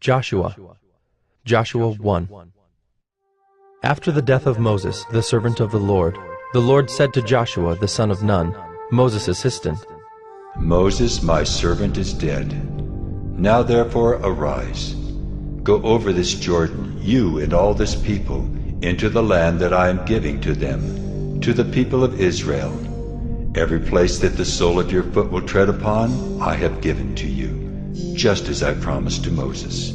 Joshua. Joshua 1. After the death of Moses, the servant of the Lord said to Joshua the son of Nun, Moses' assistant, Moses, my servant, is dead. Now therefore arise. Go over this Jordan, you and all this people, into the land that I am giving to them, to the people of Israel. Every place that the sole of your foot will tread upon, I have given to you, just as I promised to Moses.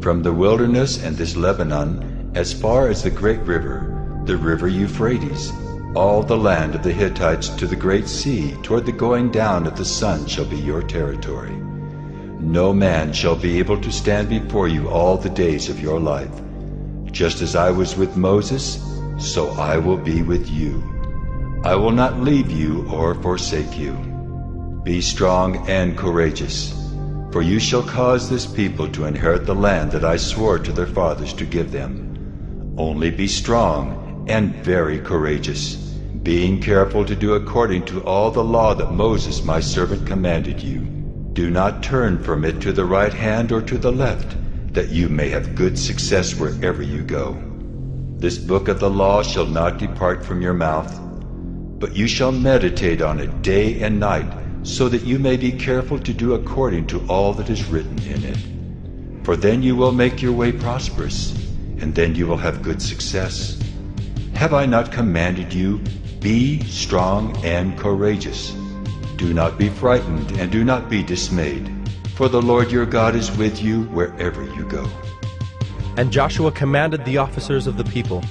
From the wilderness and this Lebanon, as far as the great river, the river Euphrates, all the land of the Hittites to the great sea, toward the going down of the sun shall be your territory. No man shall be able to stand before you all the days of your life. Just as I was with Moses, so I will be with you. I will not leave you or forsake you. Be strong and courageous, for you shall cause this people to inherit the land that I swore to their fathers to give them. Only be strong and very courageous, being careful to do according to all the law that Moses my servant commanded you. Do not turn from it to the right hand or to the left, that you may have good success wherever you go. This book of the law shall not depart from your mouth, but you shall meditate on it day and night, so that you may be careful to do according to all that is written in it. For then you will make your way prosperous, and then you will have good success. Have I not commanded you, be strong and courageous? Do not be frightened and do not be dismayed, for the Lord your God is with you wherever you go. And Joshua commanded the officers of the people,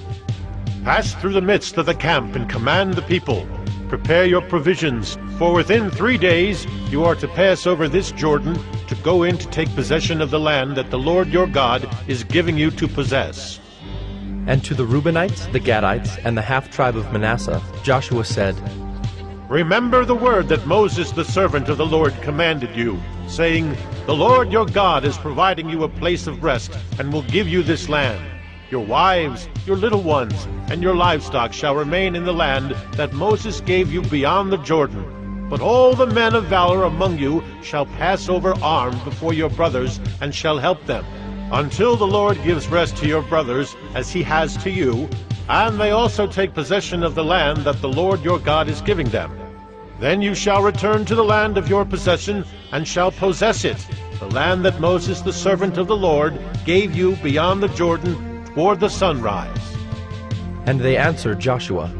Pass through the midst of the camp and command the people. Prepare your provisions, for within 3 days you are to pass over this Jordan to go in to take possession of the land that the Lord your God is giving you to possess. And to the Reubenites, the Gadites, and the half-tribe of Manasseh, Joshua said, Remember the word that Moses the servant of the Lord commanded you, saying, The Lord your God is providing you a place of rest, and will give you this land. Your wives, your little ones, and your livestock shall remain in the land that Moses gave you beyond the Jordan. But all the men of valor among you shall pass over armed before your brothers, and shall help them, until the Lord gives rest to your brothers, as he has to you, and they also take possession of the land that the Lord your God is giving them. Then you shall return to the land of your possession, and shall possess it, the land that Moses the servant of the Lord gave you beyond the Jordan toward the sunrise. And they answered Joshua,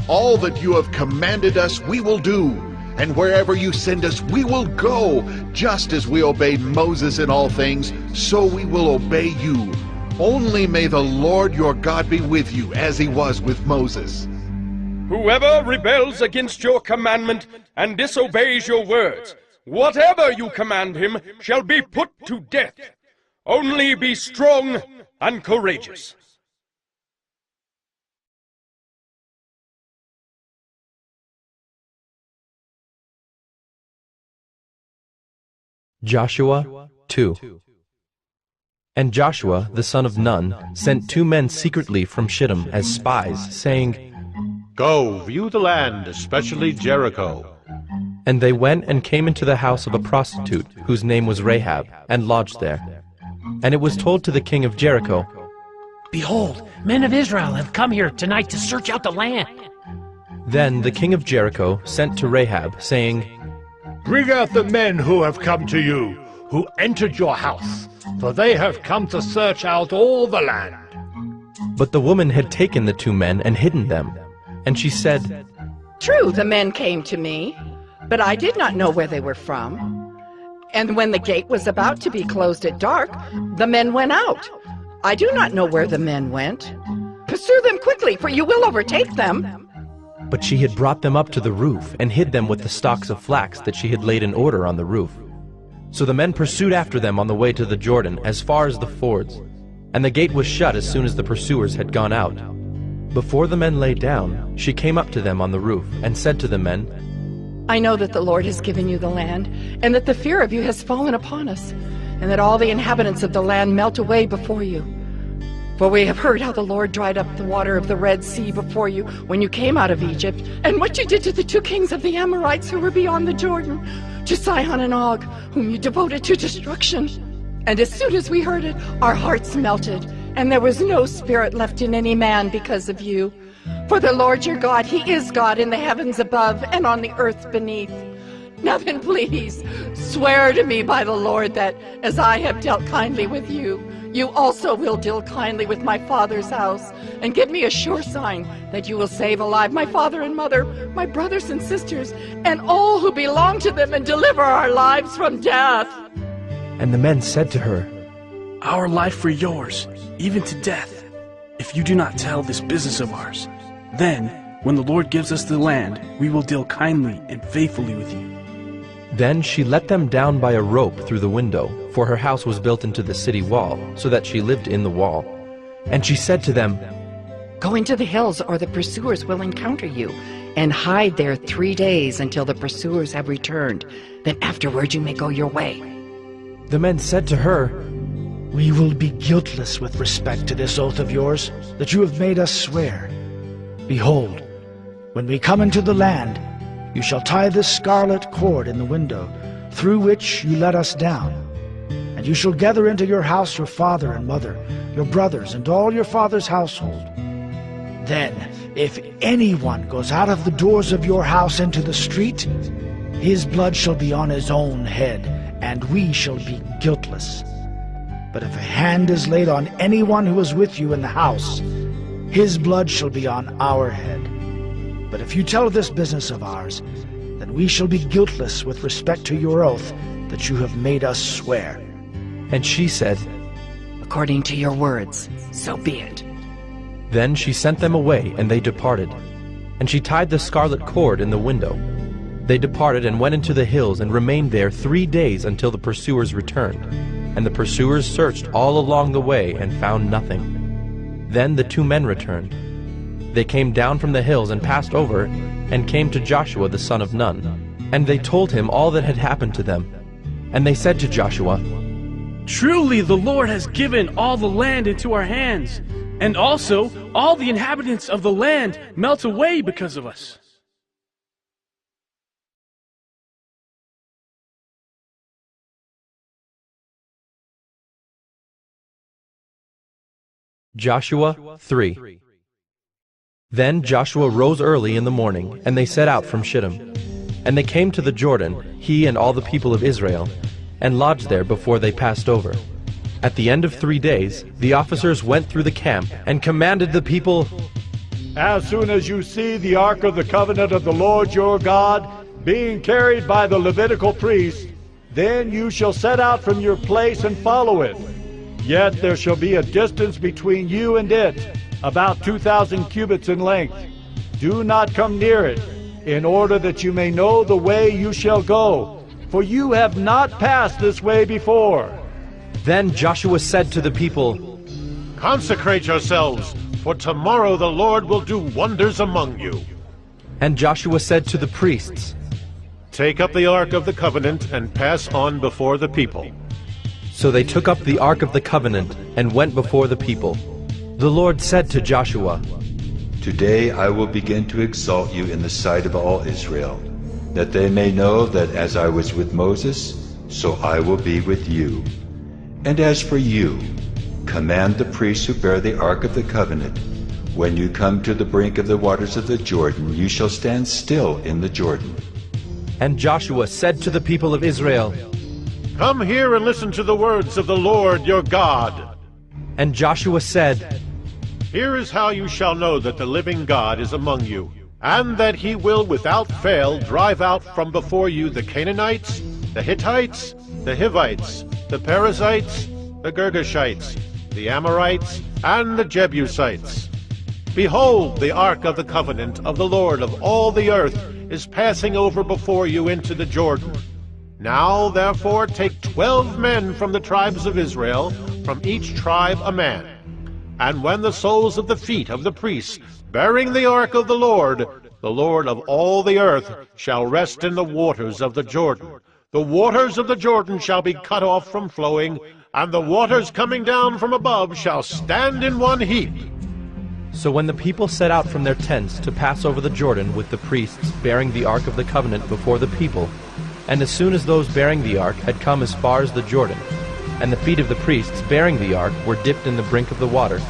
All that you have commanded us we will do, and wherever you send us we will go. Just as we obeyed Moses in all things, so we will obey you. Only may the Lord your God be with you, as he was with Moses. Whoever rebels against your commandment and disobeys your words, whatever you command him shall be put to death. Only be strong and courageous. Joshua 2. And Joshua the son of Nun sent 2 men secretly from Shittim as spies, saying, Go, view the land, especially Jericho. And they went and came into the house of a prostitute, whose name was Rahab, and lodged there. And it was told to the king of Jericho, Behold, men of Israel have come here tonight to search out the land. Then the king of Jericho sent to Rahab, saying, Bring out the men who have come to you, who entered your house, for they have come to search out all the land. But the woman had taken the 2 men and hidden them. And she said, True, the men came to me, but I did not know where they were from. And when the gate was about to be closed at dark, the men went out. I do not know where the men went. Pursue them quickly, for you will overtake them. But she had brought them up to the roof and hid them with the stalks of flax that she had laid in order on the roof. So the men pursued after them on the way to the Jordan as far as the fords, and the gate was shut as soon as the pursuers had gone out. Before the men lay down, she came up to them on the roof and said to the men, I know that the Lord has given you the land, and that the fear of you has fallen upon us, and that all the inhabitants of the land melt away before you. For we have heard how the Lord dried up the water of the Red Sea before you when you came out of Egypt, and what you did to the 2 kings of the Amorites who were beyond the Jordan, to Sihon and Og, whom you devoted to destruction. And as soon as we heard it, our hearts melted, and there was no spirit left in any man because of you. For the Lord your God, he is God in the heavens above and on the earth beneath. Now then, please, swear to me by the Lord that, as I have dealt kindly with you, you also will deal kindly with my father's house, and give me a sure sign that you will save alive my father and mother, my brothers and sisters, and all who belong to them, and deliver our lives from death. And the men said to her, Our life for yours, even to death, if you do not tell this business of ours. Then, when the Lord gives us the land, we will deal kindly and faithfully with you. Then she let them down by a rope through the window, for her house was built into the city wall, so that she lived in the wall. And she said to them, Go into the hills, or the pursuers will encounter you, and hide there 3 days until the pursuers have returned. Then afterward you may go your way. The men said to her, We will be guiltless with respect to this oath of yours that you have made us swear. Behold, when we come into the land, you shall tie this scarlet cord in the window, through which you let us down. And you shall gather into your house your father and mother, your brothers, and all your father's household. Then, if anyone goes out of the doors of your house into the street, his blood shall be on his own head, and we shall be guiltless. But if a hand is laid on anyone who is with you in the house, his blood shall be on our head. But if you tell this business of ours, then we shall be guiltless with respect to your oath that you have made us swear. And she said, According to your words, so be it. Then she sent them away, and they departed. And she tied the scarlet cord in the window. They departed and went into the hills, and remained there 3 days until the pursuers returned. And the pursuers searched all along the way, and found nothing. Then the 2 men returned. They came down from the hills and passed over, and came to Joshua the son of Nun. And they told him all that had happened to them. And they said to Joshua, Truly the Lord has given all the land into our hands, and also all the inhabitants of the land melt away because of us. Joshua 3. Then Joshua rose early in the morning, and they set out from Shittim. And they came to the Jordan, he and all the people of Israel, and lodged there before they passed over. At the end of 3 days, the officers went through the camp, and commanded the people, As soon as you see the ark of the covenant of the Lord your God being carried by the Levitical priests, then you shall set out from your place and follow it. Yet there shall be a distance between you and it, about 2,000 cubits in length. Do not come near it, in order that you may know the way you shall go, for you have not passed this way before. Then Joshua said to the people, Consecrate yourselves, for tomorrow the Lord will do wonders among you. And Joshua said to the priests, Take up the ark of the covenant and pass on before the people. So they took up the ark of the covenant, and went before the people. The Lord said to Joshua, Today I will begin to exalt you in the sight of all Israel, that they may know that as I was with Moses, so I will be with you. And as for you, command the priests who bear the ark of the covenant, when you come to the brink of the waters of the Jordan, you shall stand still in the Jordan. And Joshua said to the people of Israel, Come here and listen to the words of the Lord your God. And Joshua said, Here is how you shall know that the living God is among you, and that he will without fail drive out from before you the Canaanites, the Hittites, the Hivites, the Perizzites, the Girgashites, the Amorites, and the Jebusites. Behold, the ark of the covenant of the Lord of all the earth is passing over before you into the Jordan. Now, therefore, take 12 men from the tribes of Israel, from each tribe a man. And when the soles of the feet of the priests, bearing the ark of the Lord of all the earth, shall rest in the waters of the Jordan, the waters of the Jordan shall be cut off from flowing, and the waters coming down from above shall stand in one heap. So when the people set out from their tents to pass over the Jordan with the priests bearing the ark of the covenant before the people, and as soon as those bearing the ark had come as far as the Jordan, and the feet of the priests bearing the ark were dipped in the brink of the water.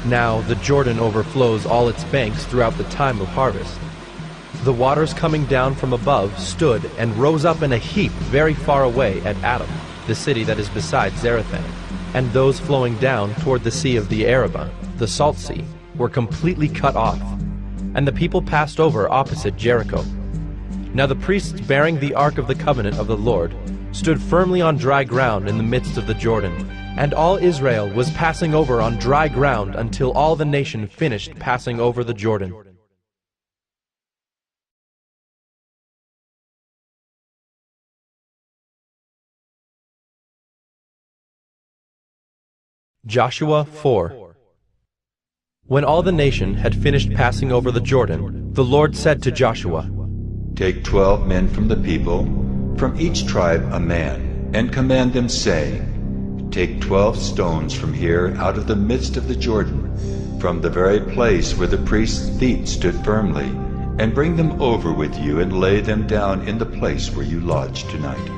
Now the Jordan overflows all its banks throughout the time of harvest. The waters coming down from above stood and rose up in a heap very far away at Adam, the city that is beside Zarethan, and those flowing down toward the sea of the Arabah, the Salt Sea, were completely cut off, and the people passed over opposite Jericho. Now the priests bearing the ark of the covenant of the Lord stood firmly on dry ground in the midst of the Jordan, and all Israel was passing over on dry ground until all the nation finished passing over the Jordan. Joshua 4. When all the nation had finished passing over the Jordan, the Lord said to Joshua, Take 12 men from the people, from each tribe a man, and command them, saying, Take 12 stones from here out of the midst of the Jordan, from the very place where the priest's feet stood firmly, and bring them over with you and lay them down in the place where you lodge tonight.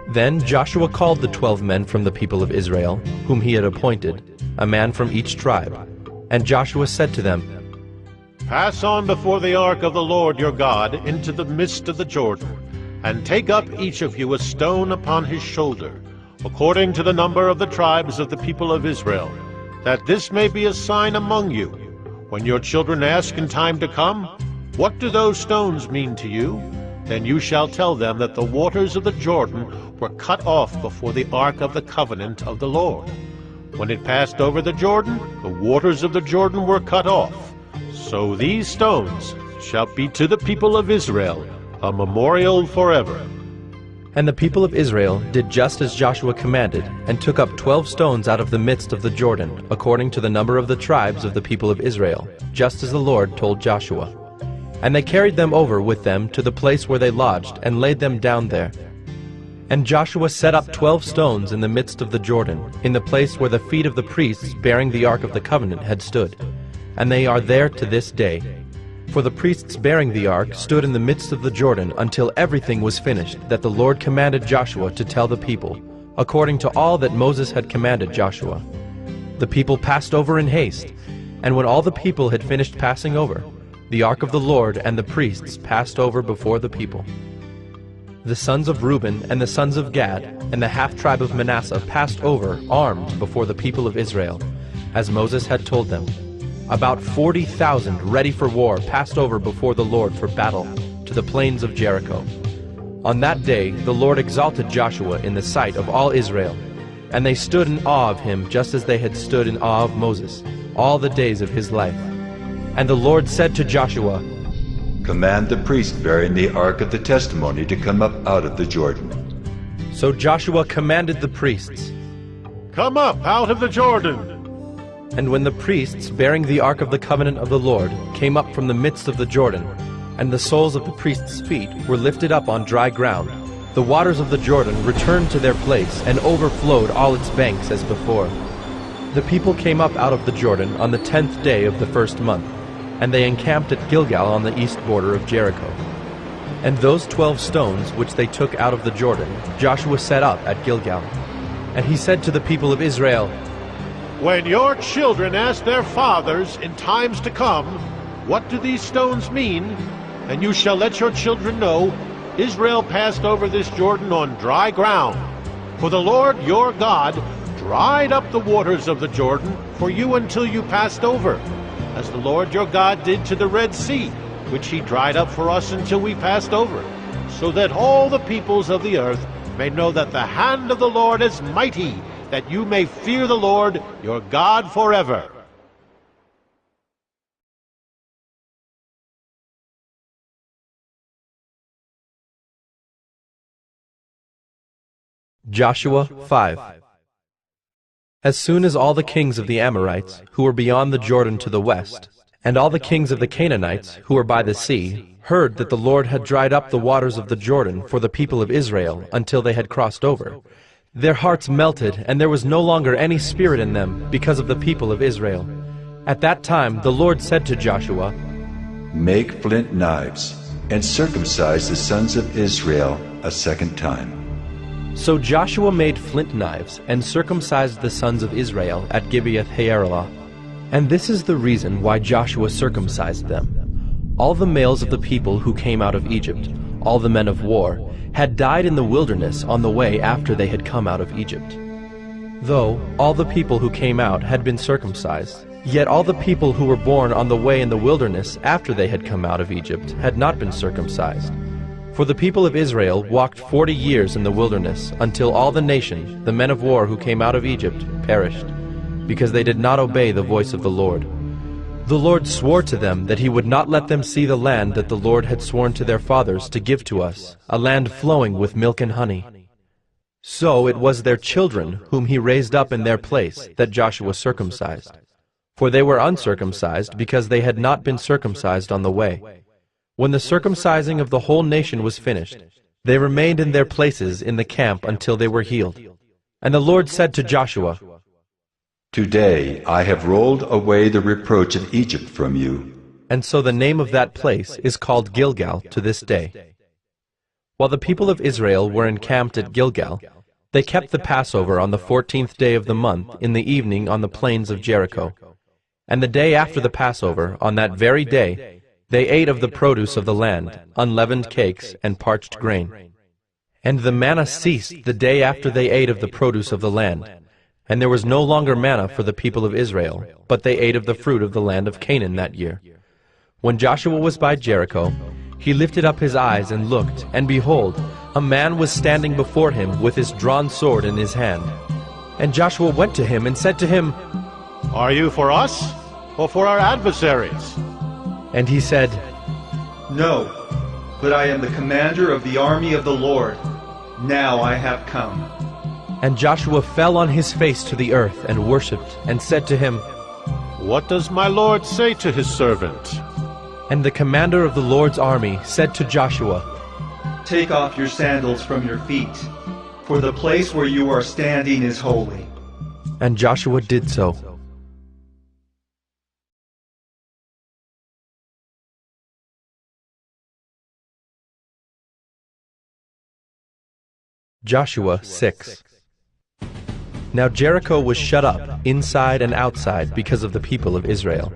Then Joshua called the 12 men from the people of Israel, whom he had appointed, a man from each tribe. And Joshua said to them, Pass on before the ark of the Lord your God into the midst of the Jordan, and take up each of you a stone upon his shoulder, according to the number of the tribes of the people of Israel, that this may be a sign among you. When your children ask in time to come, What do those stones mean to you? Then you shall tell them that the waters of the Jordan were cut off before the ark of the covenant of the Lord. When it passed over the Jordan, the waters of the Jordan were cut off. So these stones shall be to the people of Israel a memorial forever. And the people of Israel did just as Joshua commanded, and took up 12 stones out of the midst of the Jordan, according to the number of the tribes of the people of Israel, just as the Lord told Joshua. And they carried them over with them to the place where they lodged, and laid them down there. And Joshua set up 12 stones in the midst of the Jordan, in the place where the feet of the priests bearing the ark of the covenant had stood. And they are there to this day. For the priests bearing the ark stood in the midst of the Jordan until everything was finished that the Lord commanded Joshua to tell the people, according to all that Moses had commanded Joshua. The people passed over in haste, and when all the people had finished passing over, the ark of the Lord and the priests passed over before the people. The sons of Reuben and the sons of Gad and the half-tribe of Manasseh passed over armed before the people of Israel, as Moses had told them. About 40,000 ready for war passed over before the Lord for battle to the plains of Jericho. On that day the Lord exalted Joshua in the sight of all Israel, and they stood in awe of him just as they had stood in awe of Moses all the days of his life. And the Lord said to Joshua, Command the priest bearing the ark of the testimony to come up out of the Jordan. So Joshua commanded the priests, Come up out of the Jordan. And when the priests bearing the ark of the covenant of the Lord came up from the midst of the Jordan, and the soles of the priests' feet were lifted up on dry ground, the waters of the Jordan returned to their place and overflowed all its banks as before. The people came up out of the Jordan on the 10th day of the first month, and they encamped at Gilgal on the east border of Jericho. And those 12 stones which they took out of the Jordan Joshua set up at Gilgal. And he said to the people of Israel, When your children ask their fathers in times to come, What do these stones mean? And you shall let your children know, Israel passed over this Jordan on dry ground. For the Lord your God dried up the waters of the Jordan for you until you passed over, as the Lord your God did to the Red Sea, which he dried up for us until we passed over, so that all the peoples of the earth may know that the hand of the Lord is mighty, that you may fear the Lord your God forever. Joshua 5. As soon as all the kings of the Amorites, who were beyond the Jordan to the west, and all the kings of the Canaanites, who were by the sea, heard that the Lord had dried up the waters of the Jordan for the people of Israel until they had crossed over, their hearts melted, and there was no longer any spirit in them because of the people of Israel. At that time the Lord said to Joshua, Make flint knives, and circumcise the sons of Israel a second time. So Joshua made flint knives and circumcised the sons of Israel at Gibeath-Haaraloth. And this is the reason why Joshua circumcised them. All the males of the people who came out of Egypt, all the men of war, had died in the wilderness on the way after they had come out of Egypt. Though all the people who came out had been circumcised, yet all the people who were born on the way in the wilderness after they had come out of Egypt had not been circumcised. For the people of Israel walked 40 years in the wilderness until all the nation, the men of war who came out of Egypt, perished, because they did not obey the voice of the Lord. The Lord swore to them that he would not let them see the land that the Lord had sworn to their fathers to give to us, a land flowing with milk and honey. So it was their children whom he raised up in their place that Joshua circumcised. For they were uncircumcised because they had not been circumcised on the way. When the circumcising of the whole nation was finished, they remained in their places in the camp until they were healed. And the Lord said to Joshua, Today I have rolled away the reproach of Egypt from you. And so the name of that place is called Gilgal to this day. While the people of Israel were encamped at Gilgal, they kept the Passover on the 14th day of the month in the evening on the plains of Jericho. And the day after the Passover, on that very day, they ate of the produce of the land, unleavened cakes and parched grain. And the manna ceased the day after they ate of the produce of the land. And there was no longer manna for the people of Israel, but they ate of the fruit of the land of Canaan that year. When Joshua was by Jericho, he lifted up his eyes and looked, and behold, a man was standing before him with his drawn sword in his hand. And Joshua went to him and said to him, Are you for us, or for our adversaries? And he said, No, but I am the commander of the army of the Lord. Now I have come. And Joshua fell on his face to the earth and worshipped, and said to him, What does my Lord say to his servant? And the commander of the Lord's army said to Joshua, Take off your sandals from your feet, for the place where you are standing is holy. And Joshua did so. Joshua 6. Now Jericho was shut up, inside and outside, because of the people of Israel.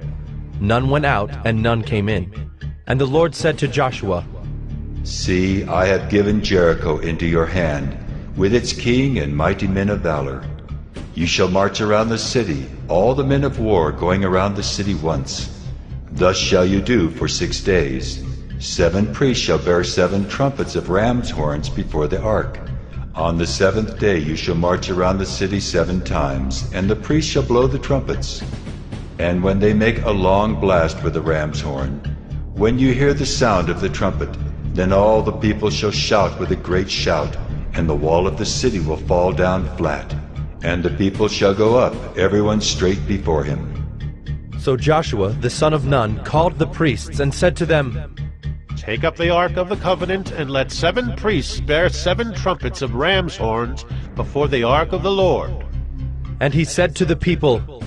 None went out, and none came in. And the Lord said to Joshua, See, I have given Jericho into your hand, with its king and mighty men of valor. You shall march around the city, all the men of war going around the city once. Thus shall you do for 6 days. 7 priests shall bear 7 trumpets of ram's horns before the ark. On the 7th day you shall march around the city 7 times, and the priests shall blow the trumpets. And when they make a long blast with the ram's horn, when you hear the sound of the trumpet, then all the people shall shout with a great shout, and the wall of the city will fall down flat, and the people shall go up, everyone straight before him. So Joshua the son of Nun called the priests and said to them, Take up the Ark of the Covenant, and let 7 priests bear 7 trumpets of ram's horns before the Ark of the Lord. And he said to the people,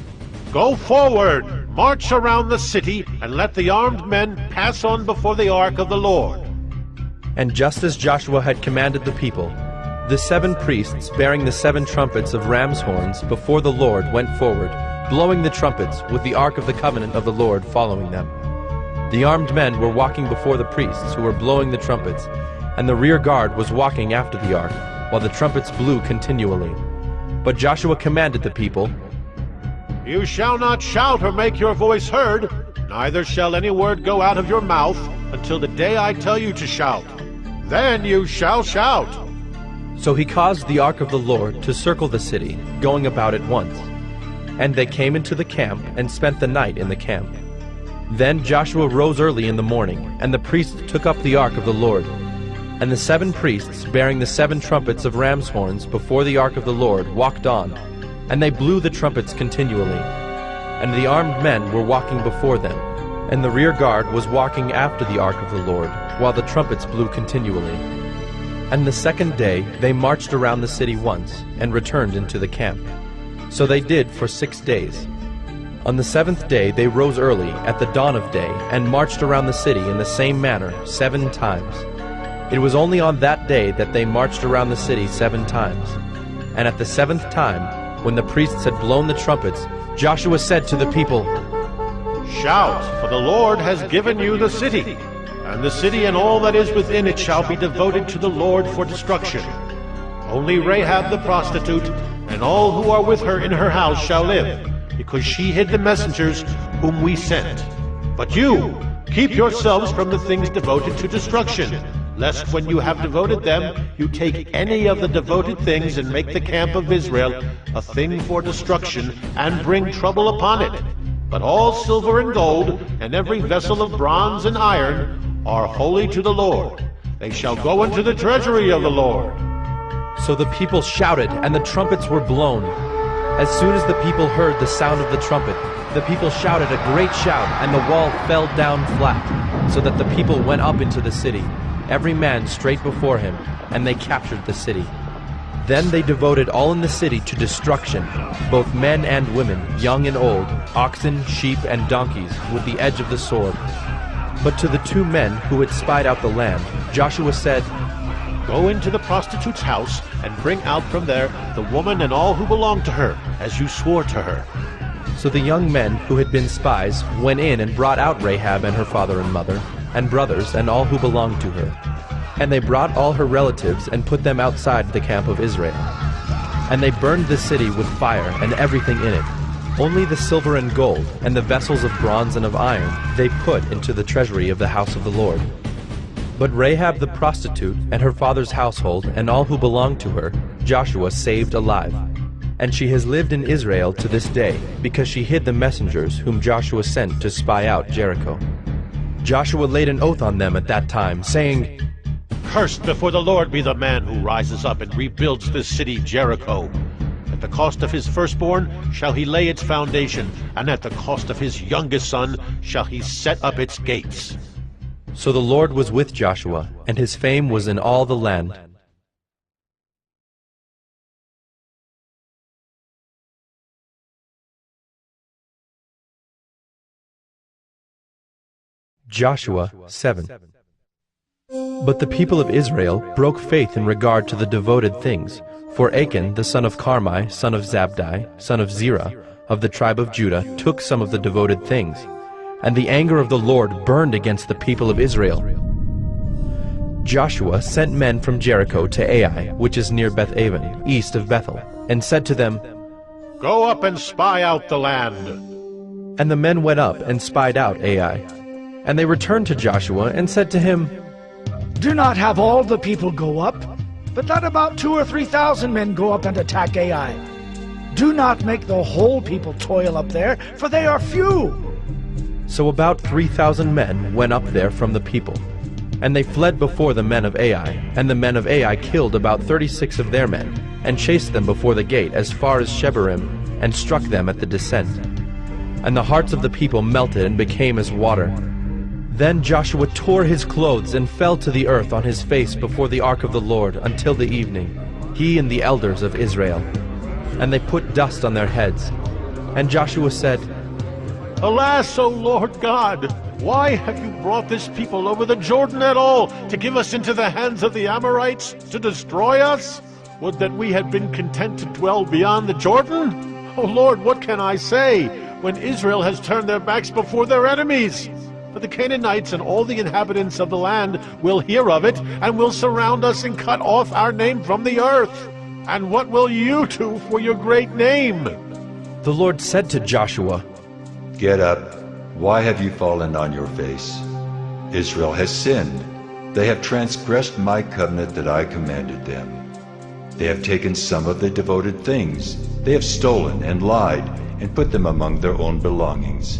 Go forward, march around the city, and let the armed men pass on before the Ark of the Lord. And just as Joshua had commanded the people, the 7 priests bearing the 7 trumpets of ram's horns before the Lord went forward, blowing the trumpets, with the Ark of the Covenant of the Lord following them. The armed men were walking before the priests who were blowing the trumpets, and the rear guard was walking after the ark, while the trumpets blew continually. But Joshua commanded the people, You shall not shout or make your voice heard, neither shall any word go out of your mouth until the day I tell you to shout. Then you shall shout. So he caused the ark of the Lord to circle the city, going about it once. And they came into the camp and spent the night in the camp. Then Joshua rose early in the morning, and the priests took up the ark of the Lord. And the 7 priests, bearing the 7 trumpets of ram's horns before the ark of the Lord, walked on, and they blew the trumpets continually. And the armed men were walking before them, and the rear guard was walking after the ark of the Lord, while the trumpets blew continually. And the 2nd day they marched around the city once, and returned into the camp. So they did for 6 days. On the 7th day they rose early at the dawn of day, and marched around the city in the same manner 7 times. It was only on that day that they marched around the city 7 times. And at the 7th time, when the priests had blown the trumpets, Joshua said to the people, Shout, for the Lord has given you the city, and the city and all that is within it shall be devoted to the Lord for destruction. Only Rahab the prostitute and all who are with her in her house shall live, because she hid the messengers whom we sent. But you, keep yourselves from the things devoted to destruction, lest when you have devoted them, you take any of the devoted things and make the camp of Israel a thing for destruction, and bring trouble upon it. But all silver and gold, and every vessel of bronze and iron, are holy to the Lord. They shall go into the treasury of the Lord. So the people shouted, and the trumpets were blown. As soon as the people heard the sound of the trumpet, the people shouted a great shout, and the wall fell down flat, so that the people went up into the city, every man straight before him, and they captured the city. Then they devoted all in the city to destruction, both men and women, young and old, oxen, sheep, and donkeys, with the edge of the sword. But to the 2 men who had spied out the land, Joshua said, Go into the prostitute's house, and bring out from there the woman and all who belong to her, as you swore to her. So the young men who had been spies went in and brought out Rahab and her father and mother, and brothers, and all who belonged to her. And they brought all her relatives and put them outside the camp of Israel. And they burned the city with fire and everything in it. Only the silver and gold, and the vessels of bronze and of iron, they put into the treasury of the house of the Lord. But Rahab the prostitute, and her father's household, and all who belonged to her, Joshua saved alive. And she has lived in Israel to this day, because she hid the messengers whom Joshua sent to spy out Jericho. Joshua laid an oath on them at that time, saying, Cursed before the Lord be the man who rises up and rebuilds this city Jericho. At the cost of his firstborn shall he lay its foundation, and at the cost of his youngest son shall he set up its gates. So the Lord was with Joshua, and his fame was in all the land. Joshua 7. But the people of Israel broke faith in regard to the devoted things. For Achan, the son of Carmi, son of Zabdi, son of Zerah, of the tribe of Judah, took some of the devoted things. And the anger of the Lord burned against the people of Israel. Joshua sent men from Jericho to Ai, which is near Beth-aven, east of Bethel, and said to them, Go up and spy out the land. And the men went up and spied out Ai. And they returned to Joshua and said to him, Do not have all the people go up, but let about 2,000 or 3,000 men go up and attack Ai. Do not make the whole people toil up there, for they are few. So about 3,000 men went up there from the people. And they fled before the men of Ai, and the men of Ai killed about 36 of their men, and chased them before the gate as far as Shebarim, and struck them at the descent. And the hearts of the people melted and became as water. Then Joshua tore his clothes and fell to the earth on his face before the ark of the Lord until the evening, he and the elders of Israel. And they put dust on their heads. And Joshua said, Alas, O Lord God, why have you brought this people over the Jordan at all, to give us into the hands of the Amorites, to destroy us? Would that we had been content to dwell beyond the Jordan? O Lord, what can I say, when Israel has turned their backs before their enemies? But the Canaanites and all the inhabitants of the land will hear of it, and will surround us and cut off our name from the earth. And what will you do for your great name? The Lord said to Joshua, Get up. Why have you fallen on your face? Israel has sinned. They have transgressed my covenant that I commanded them. They have taken some of the devoted things. They have stolen and lied and put them among their own belongings.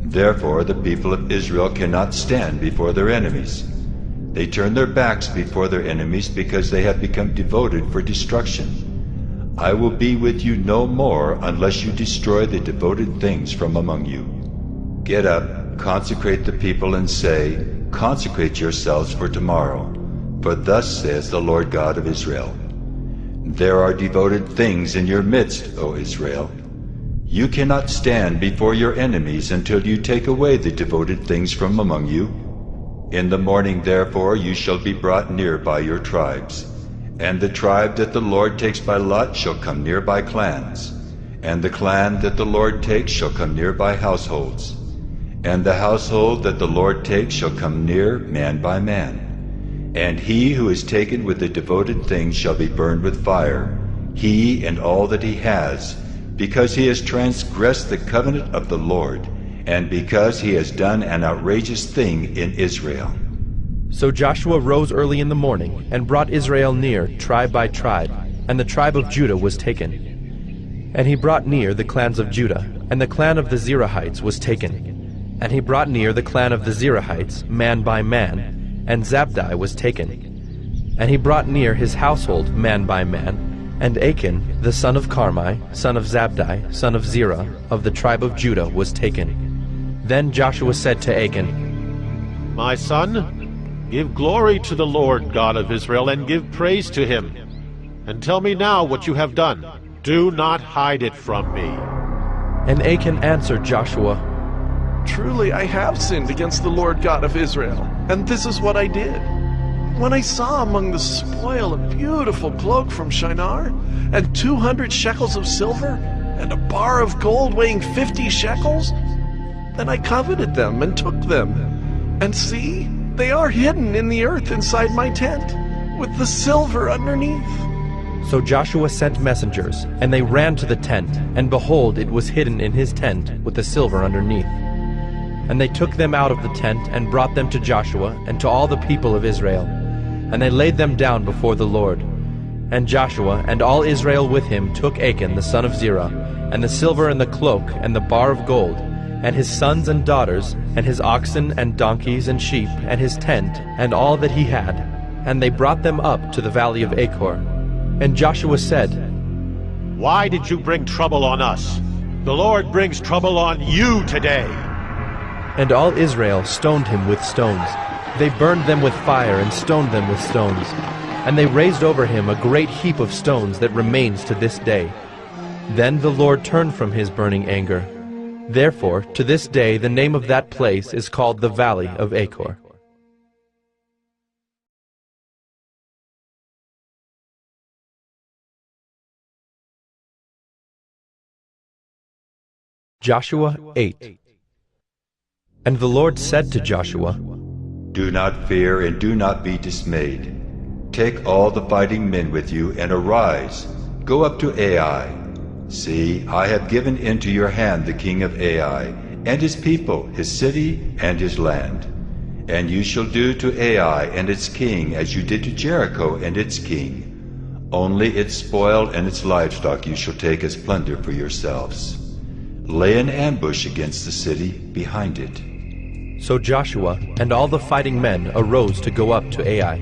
Therefore the people of Israel cannot stand before their enemies. They turn their backs before their enemies because they have become devoted for destruction. I will be with you no more unless you destroy the devoted things from among you. Get up, consecrate the people, and say, Consecrate yourselves for tomorrow, for thus says the Lord God of Israel. There are devoted things in your midst, O Israel. You cannot stand before your enemies until you take away the devoted things from among you. In the morning therefore you shall be brought near by your tribes. And the tribe that the Lord takes by lot shall come near by clans. And the clan that the Lord takes shall come near by households. And the household that the Lord takes shall come near man by man. And he who is taken with the devoted things shall be burned with fire, he and all that he has, because he has transgressed the covenant of the Lord, and because he has done an outrageous thing in Israel. So Joshua rose early in the morning and brought Israel near, tribe by tribe, and the tribe of Judah was taken. And he brought near the clans of Judah, and the clan of the Zerahites was taken. And he brought near the clan of the Zerahites, man by man, and Zabdi was taken. And he brought near his household, man by man, and Achan, the son of Carmi, son of Zabdi, son of Zerah, of the tribe of Judah, was taken. Then Joshua said to Achan, My son, give glory to the Lord God of Israel, and give praise to him. And tell me now what you have done. Do not hide it from me. And Achan answered Joshua, Truly I have sinned against the Lord God of Israel, and this is what I did. When I saw among the spoil a beautiful cloak from Shinar, and 200 shekels of silver, and a bar of gold weighing 50 shekels, then I coveted them and took them. And see, they are hidden in the earth inside my tent, with the silver underneath. So Joshua sent messengers, and they ran to the tent, and behold, it was hidden in his tent, with the silver underneath. And they took them out of the tent, and brought them to Joshua, and to all the people of Israel. And they laid them down before the Lord. And Joshua and all Israel with him took Achan the son of Zerah, and the silver and the cloak, and the bar of gold, and his sons and daughters, and his oxen and donkeys and sheep, and his tent, and all that he had. And they brought them up to the valley of Achor. And Joshua said, Why did you bring trouble on us? The Lord brings trouble on you today. And all Israel stoned him with stones. They burned them with fire and stoned them with stones. And they raised over him a great heap of stones that remains to this day. Then the Lord turned from his burning anger. Therefore, to this day the name of that place is called the Valley of Achor. Joshua 8. And the Lord said to Joshua, Do not fear and do not be dismayed. Take all the fighting men with you and arise. Go up to Ai. See, I have given into your hand the king of Ai, and his people, his city, and his land. And you shall do to Ai and its king as you did to Jericho and its king. Only its spoil and its livestock you shall take as plunder for yourselves. Lay an ambush against the city behind it. So Joshua and all the fighting men arose to go up to Ai.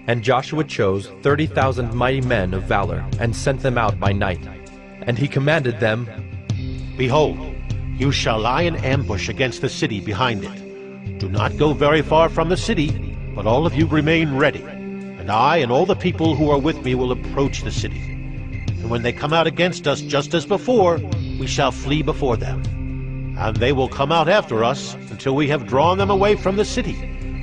And Joshua chose 30,000 mighty men of valor, and sent them out by night. And he commanded them, Behold, you shall lie in ambush against the city behind it. Do not go very far from the city, but all of you remain ready. And I and all the people who are with me will approach the city. And when they come out against us just as before, we shall flee before them. And they will come out after us until we have drawn them away from the city.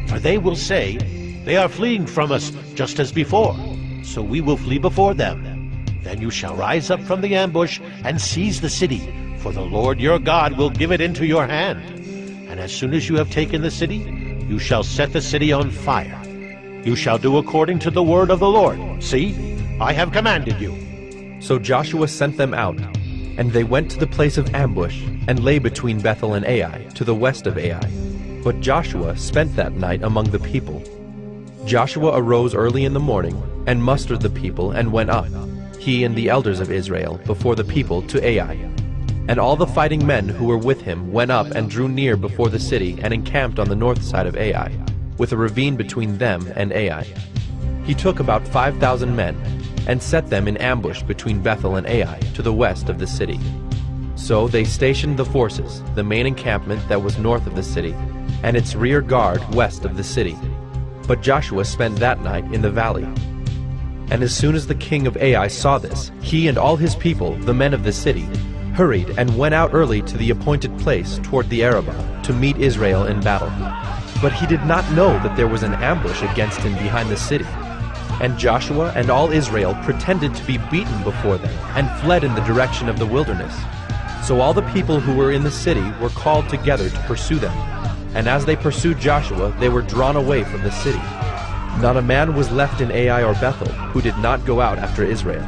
For they will say, They are fleeing from us just as before, so we will flee before them. Then you shall rise up from the ambush and seize the city, for the Lord your God will give it into your hand. And as soon as you have taken the city, you shall set the city on fire. You shall do according to the word of the Lord. See, I have commanded you. So Joshua sent them out, and they went to the place of ambush, and lay between Bethel and Ai, to the west of Ai. But Joshua spent that night among the people. Joshua arose early in the morning, and mustered the people, and went up, he and the elders of Israel, before the people to Ai. And all the fighting men who were with him went up and drew near before the city, and encamped on the north side of Ai, with a ravine between them and Ai. He took about 5,000 men, and set them in ambush between Bethel and Ai, to the west of the city. So they stationed the forces, the main encampment that was north of the city, and its rear guard west of the city. But Joshua spent that night in the valley. And as soon as the king of Ai saw this, he and all his people, the men of the city, hurried and went out early to the appointed place toward the Arabah, to meet Israel in battle. But he did not know that there was an ambush against him behind the city. And Joshua and all Israel pretended to be beaten before them, and fled in the direction of the wilderness. So all the people who were in the city were called together to pursue them. And as they pursued Joshua, they were drawn away from the city. Not a man was left in Ai or Bethel who did not go out after Israel.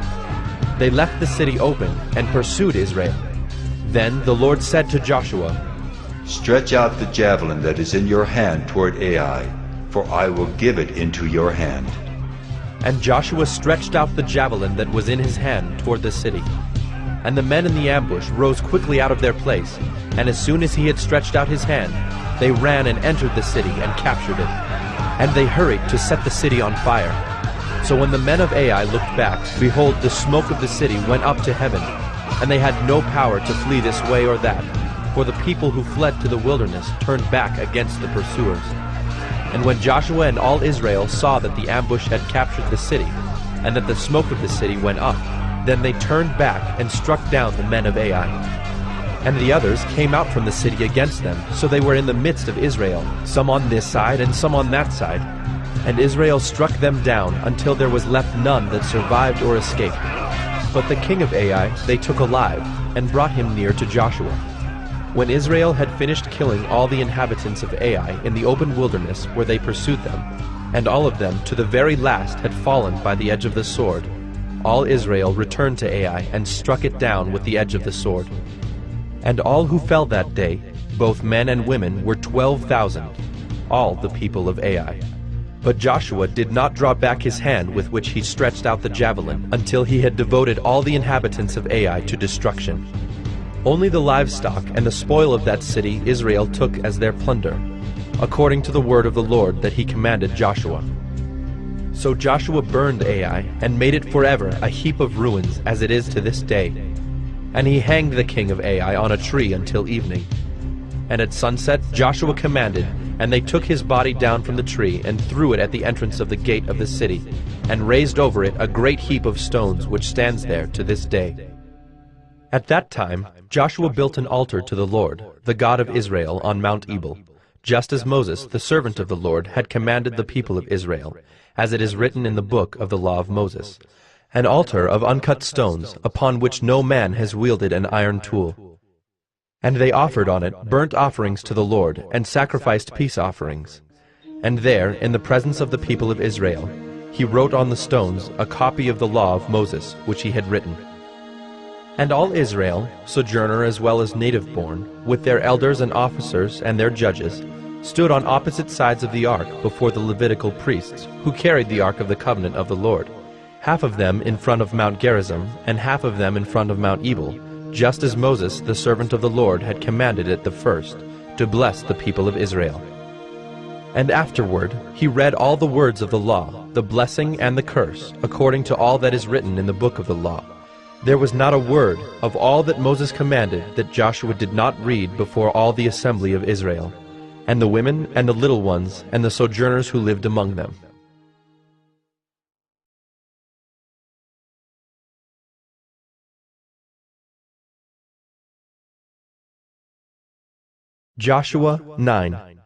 They left the city open and pursued Israel. Then the Lord said to Joshua, Stretch out the javelin that is in your hand toward Ai, for I will give it into your hand. And Joshua stretched out the javelin that was in his hand toward the city. And the men in the ambush rose quickly out of their place, and as soon as he had stretched out his hand, they ran and entered the city and captured it. And they hurried to set the city on fire. So when the men of Ai looked back, behold, the smoke of the city went up to heaven, and they had no power to flee this way or that, for the people who fled to the wilderness turned back against the pursuers. And when Joshua and all Israel saw that the ambush had captured the city, and that the smoke of the city went up, then they turned back and struck down the men of Ai. And the others came out from the city against them, so they were in the midst of Israel, some on this side and some on that side. And Israel struck them down until there was left none that survived or escaped. But the king of Ai they took alive, and brought him near to Joshua. When Israel had finished killing all the inhabitants of Ai in the open wilderness where they pursued them, and all of them to the very last had fallen by the edge of the sword, all Israel returned to Ai and struck it down with the edge of the sword. And all who fell that day, both men and women, were 12,000, all the people of Ai. But Joshua did not draw back his hand with which he stretched out the javelin until he had devoted all the inhabitants of Ai to destruction. Only the livestock and the spoil of that city Israel took as their plunder, according to the word of the Lord that he commanded Joshua. So Joshua burned Ai and made it forever a heap of ruins as it is to this day. And he hanged the king of Ai on a tree until evening. And at sunset Joshua commanded, and they took his body down from the tree and threw it at the entrance of the gate of the city, and raised over it a great heap of stones which stands there to this day. At that time Joshua built an altar to the Lord, the God of Israel, on Mount Ebal, just as Moses, the servant of the Lord, had commanded the people of Israel, as it is written in the book of the law of Moses, an altar of uncut stones, upon which no man has wielded an iron tool. And they offered on it burnt offerings to the Lord, and sacrificed peace offerings. And there, in the presence of the people of Israel, he wrote on the stones a copy of the law of Moses, which he had written. And all Israel, sojourner as well as native-born, with their elders and officers and their judges, stood on opposite sides of the ark before the Levitical priests, who carried the ark of the covenant of the Lord, half of them in front of Mount Gerizim, and half of them in front of Mount Ebal, just as Moses, the servant of the Lord, had commanded at the first, to bless the people of Israel. And afterward he read all the words of the law, the blessing and the curse, according to all that is written in the book of the law. There was not a word of all that Moses commanded that Joshua did not read before all the assembly of Israel, and the women and the little ones and the sojourners who lived among them. Joshua 9.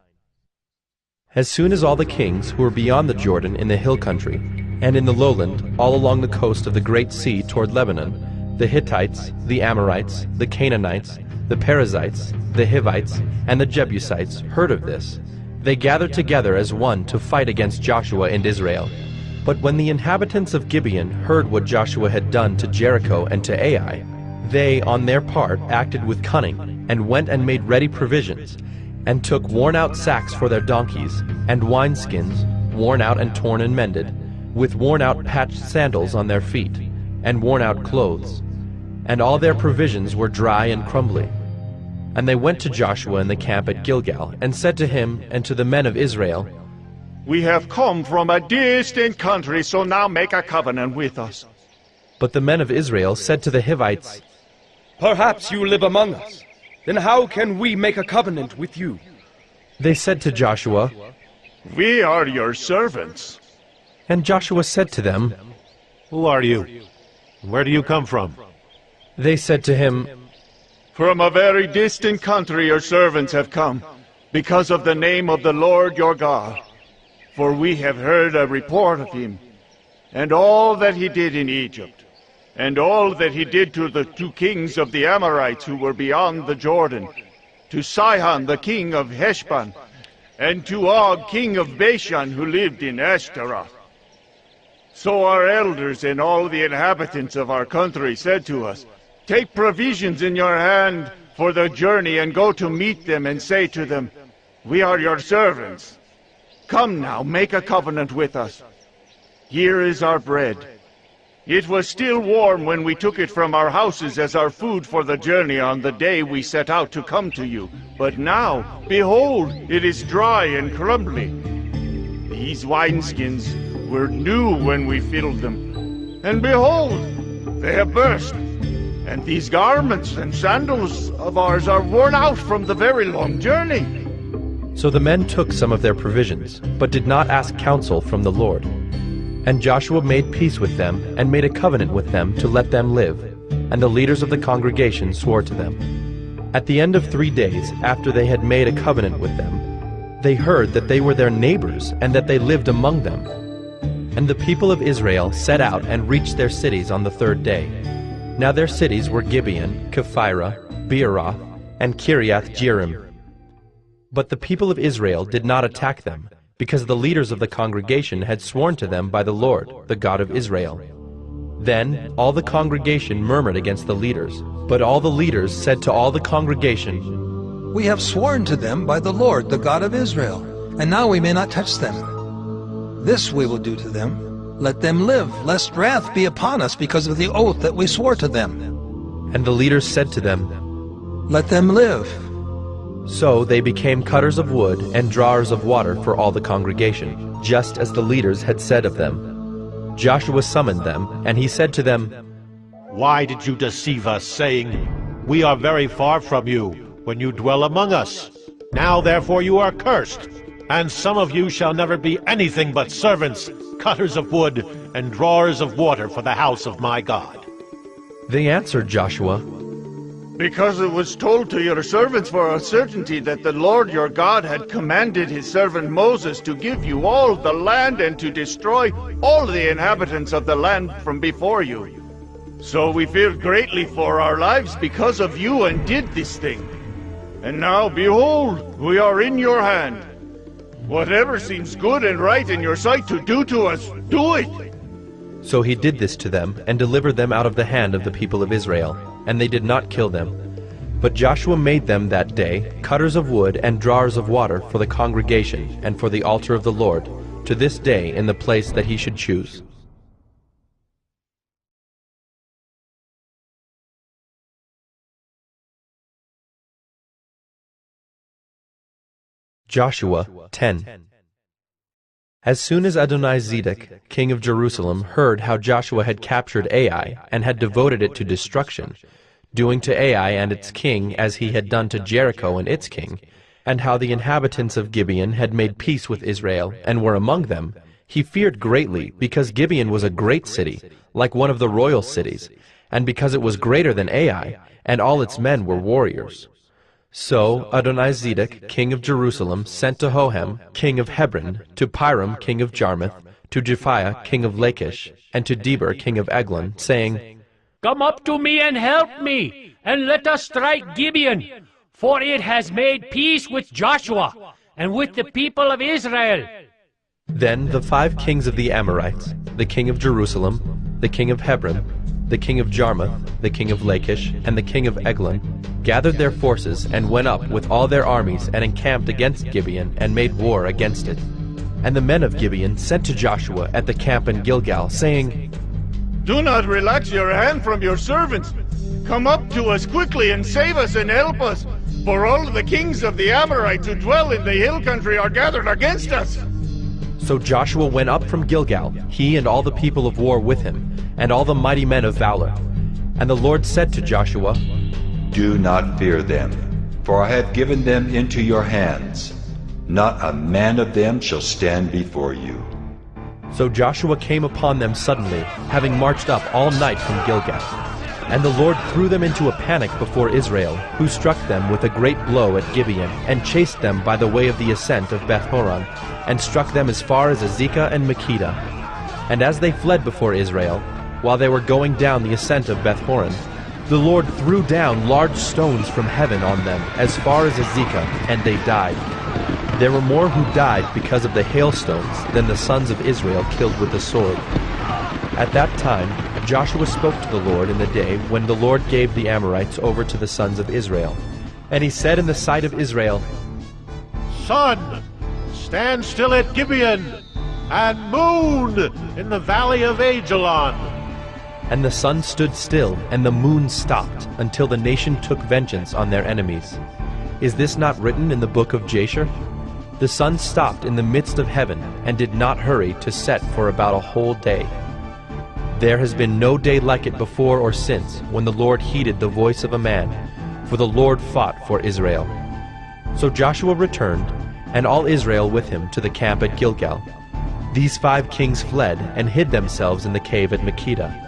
As soon as all the kings who were beyond the Jordan in the hill country, and in the lowland, all along the coast of the great sea toward Lebanon, the Hittites, the Amorites, the Canaanites, the Perizzites, the Hivites, and the Jebusites heard of this, they gathered together as one to fight against Joshua and Israel. But when the inhabitants of Gibeon heard what Joshua had done to Jericho and to Ai, they, on their part, acted with cunning, and went and made ready provisions, and took worn-out sacks for their donkeys, and wineskins, worn out and torn and mended, with worn-out patched sandals on their feet, and worn-out clothes. And all their provisions were dry and crumbly. And they went to Joshua in the camp at Gilgal, and said to him and to the men of Israel, We have come from a distant country, so now make a covenant with us. But the men of Israel said to the Hivites, Perhaps you live among us. Then how can we make a covenant with you? They said to Joshua, We are your servants. And Joshua said to them, Who are you? Where do you come from? They said to him, From a very distant country your servants have come. because of the name of the Lord your God. For we have heard a report of him, and all that he did in Egypt, and all that he did to the 2 kings of the Amorites who were beyond the Jordan, to Sihon the king of Heshbon, and to Og king of Bashan who lived in Ashtaroth. So our elders and all the inhabitants of our country said to us, "Take provisions in your hand for the journey and go to meet them and say to them, 'We are your servants. Come now, make a covenant with us. Here is our bread. It was still warm when we took it from our houses as our food for the journey on the day we set out to come to you. But now, behold, it is dry and crumbly. These wineskins were new when we filled them, and behold, they have burst. And these garments and sandals of ours are worn out from the very long journey.'" So the men took some of their provisions, but did not ask counsel from the Lord. And Joshua made peace with them, and made a covenant with them to let them live. And the leaders of the congregation swore to them. At the end of 3 days, after they had made a covenant with them, they heard that they were their neighbors, and that they lived among them. And the people of Israel set out and reached their cities on the 3rd day. Now their cities were Gibeon, Kephirah, Beeroth, and Kiriath-Jearim. But the people of Israel did not attack them, because the leaders of the congregation had sworn to them by the Lord, the God of Israel. Then all the congregation murmured against the leaders, but all the leaders said to all the congregation, "We have sworn to them by the Lord, the God of Israel, and now we may not touch them. This we will do to them. Let them live, lest wrath be upon us because of the oath that we swore to them." And the leaders said to them, "Let them live." So they became cutters of wood and drawers of water for all the congregation, just as the leaders had said of them. Joshua summoned them, and he said to them, "Why did you deceive us, saying, 'We are very far from you,' when you dwell among us? Now therefore you are cursed, and some of you shall never be anything but servants, cutters of wood, and drawers of water for the house of my God." They answered Joshua, "Because it was told to your servants for a certainty that the Lord your God had commanded his servant Moses to give you all the land and to destroy all the inhabitants of the land from before you. So we feared greatly for our lives because of you and did this thing. And now, behold, we are in your hand. Whatever seems good and right in your sight to do to us, do it." So he did this to them, and delivered them out of the hand of the people of Israel, and they did not kill them. But Joshua made them that day cutters of wood and drawers of water for the congregation and for the altar of the Lord, to this day in the place that he should choose. Joshua 10. As soon as Adonizedek, king of Jerusalem, heard how Joshua had captured Ai and had devoted it to destruction, doing to Ai and its king as he had done to Jericho and its king, and how the inhabitants of Gibeon had made peace with Israel and were among them, he feared greatly, because Gibeon was a great city, like one of the royal cities, and because it was greater than Ai, and all its men were warriors. So Adonizedek, king of Jerusalem, sent to Hohem, king of Hebron, to Piram, king of Jarmuth, to Japhiah, king of Lachish, and to Deber, king of Eglon, saying, "Come up to me and help me, and let us strike Gibeon, for it has made peace with Joshua and with the people of Israel." Then the 5 kings of the Amorites, the king of Jerusalem, the king of Hebron, the king of Jarmuth, the king of Lachish, and the king of Eglon, gathered their forces and went up with all their armies and encamped against Gibeon and made war against it. And the men of Gibeon sent to Joshua at the camp in Gilgal, saying, "Do not relax your hand from your servants. Come up to us quickly and save us and help us, for all the kings of the Amorites who dwell in the hill country are gathered against us." So Joshua went up from Gilgal, he and all the people of war with him, and all the mighty men of valor. And the Lord said to Joshua, "Do not fear them, for I have given them into your hands. Not a man of them shall stand before you." So Joshua came upon them suddenly, having marched up all night from Gilgal. And the Lord threw them into a panic before Israel, who struck them with a great blow at Gibeon, and chased them by the way of the ascent of Beth-horon, and struck them as far as Azekah and Makkedah. And as they fled before Israel, while they were going down the ascent of Beth-horon, the Lord threw down large stones from heaven on them as far as Azekah, and they died. There were more who died because of the hailstones than the sons of Israel killed with the sword. At that time Joshua spoke to the Lord in the day when the Lord gave the Amorites over to the sons of Israel. And he said in the sight of Israel, Sun, stand still at Gibeon, and moon in the valley of Ajalon. And the sun stood still, and the moon stopped, until the nation took vengeance on their enemies. Is this not written in the book of Jasher? The sun stopped in the midst of heaven, and did not hurry to set for about a whole day. There has been no day like it before or since, when the Lord heeded the voice of a man, for the Lord fought for Israel. So Joshua returned, and all Israel with him, to the camp at Gilgal. These 5 kings fled, and hid themselves in the cave at Makkedah.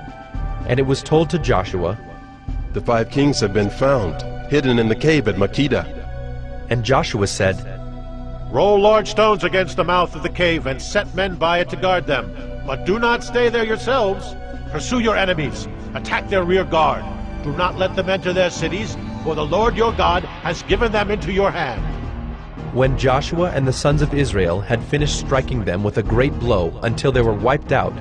And it was told to Joshua, The 5 kings have been found, hidden in the cave at Makkedah. And Joshua said, Roll large stones against the mouth of the cave, and set men by it to guard them. But do not stay there yourselves. Pursue your enemies. Attack their rear guard. Do not let them enter their cities, for the Lord your God has given them into your hand. When Joshua and the sons of Israel had finished striking them with a great blow until they were wiped out,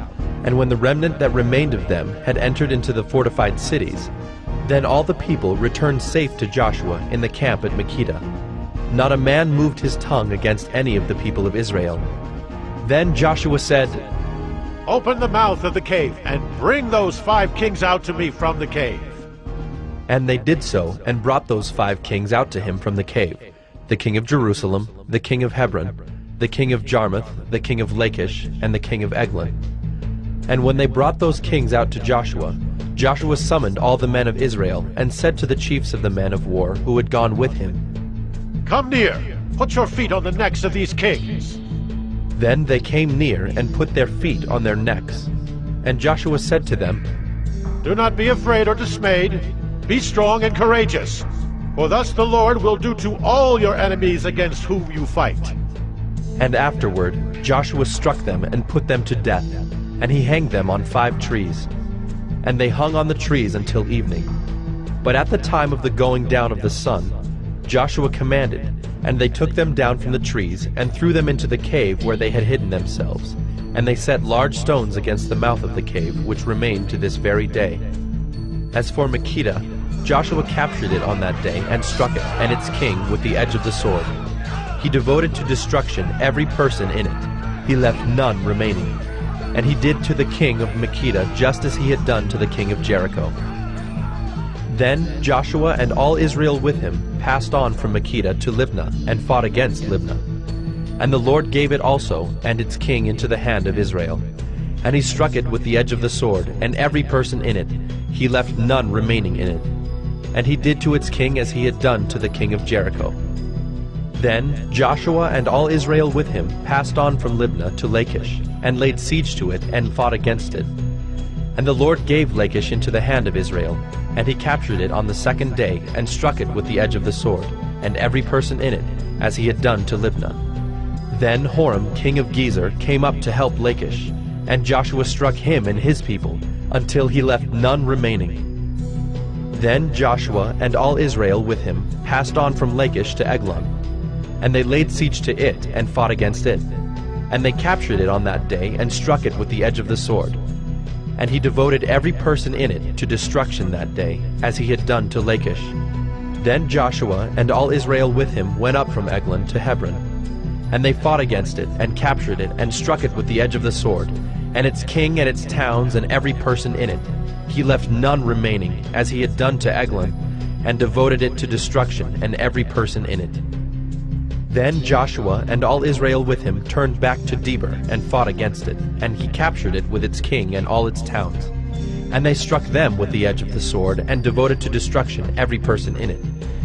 and when the remnant that remained of them had entered into the fortified cities, then all the people returned safe to Joshua in the camp at Makkedah. Not a man moved his tongue against any of the people of Israel. Then Joshua said, Open the mouth of the cave, and bring those 5 kings out to me from the cave. And they did so, and brought those 5 kings out to him from the cave, the king of Jerusalem, the king of Hebron, the king of Jarmuth, the king of Lachish, and the king of Eglon. And when they brought those kings out to Joshua, Joshua summoned all the men of Israel, and said to the chiefs of the men of war who had gone with him, Come near, put your feet on the necks of these kings. Then they came near, and put their feet on their necks. And Joshua said to them, Do not be afraid or dismayed. Be strong and courageous, for thus the Lord will do to all your enemies against whom you fight. And afterward Joshua struck them and put them to death, and he hanged them on 5 trees. And they hung on the trees until evening. But at the time of the going down of the sun, Joshua commanded, and they took them down from the trees, and threw them into the cave where they had hidden themselves. And they set large stones against the mouth of the cave, which remain to this very day. As for Makkedah, Joshua captured it on that day, and struck it, and its king, with the edge of the sword. He devoted to destruction every person in it. He left none remaining. And he did to the king of Makkedah just as he had done to the king of Jericho. Then Joshua and all Israel with him passed on from Makkedah to Libnah, and fought against Libnah. And the Lord gave it also, and its king, into the hand of Israel. And he struck it with the edge of the sword, and every person in it. He left none remaining in it. And he did to its king as he had done to the king of Jericho. Then Joshua and all Israel with him passed on from Libnah to Lachish, and laid siege to it, and fought against it. And the Lord gave Lachish into the hand of Israel, and he captured it on the 2nd day, and struck it with the edge of the sword, and every person in it, as he had done to Libnah. Then Horam king of Gezer came up to help Lachish, and Joshua struck him and his people, until he left none remaining. Then Joshua and all Israel with him passed on from Lachish to Eglon, and they laid siege to it, and fought against it. And they captured it on that day, and struck it with the edge of the sword. And he devoted every person in it to destruction that day, as he had done to Lachish. Then Joshua and all Israel with him went up from Eglon to Hebron. And they fought against it, and captured it, and struck it with the edge of the sword, and its king and its towns and every person in it. He left none remaining, as he had done to Eglon, and devoted it to destruction, and every person in it. Then Joshua and all Israel with him turned back to Debir, and fought against it, and he captured it with its king and all its towns. And they struck them with the edge of the sword, and devoted to destruction every person in it.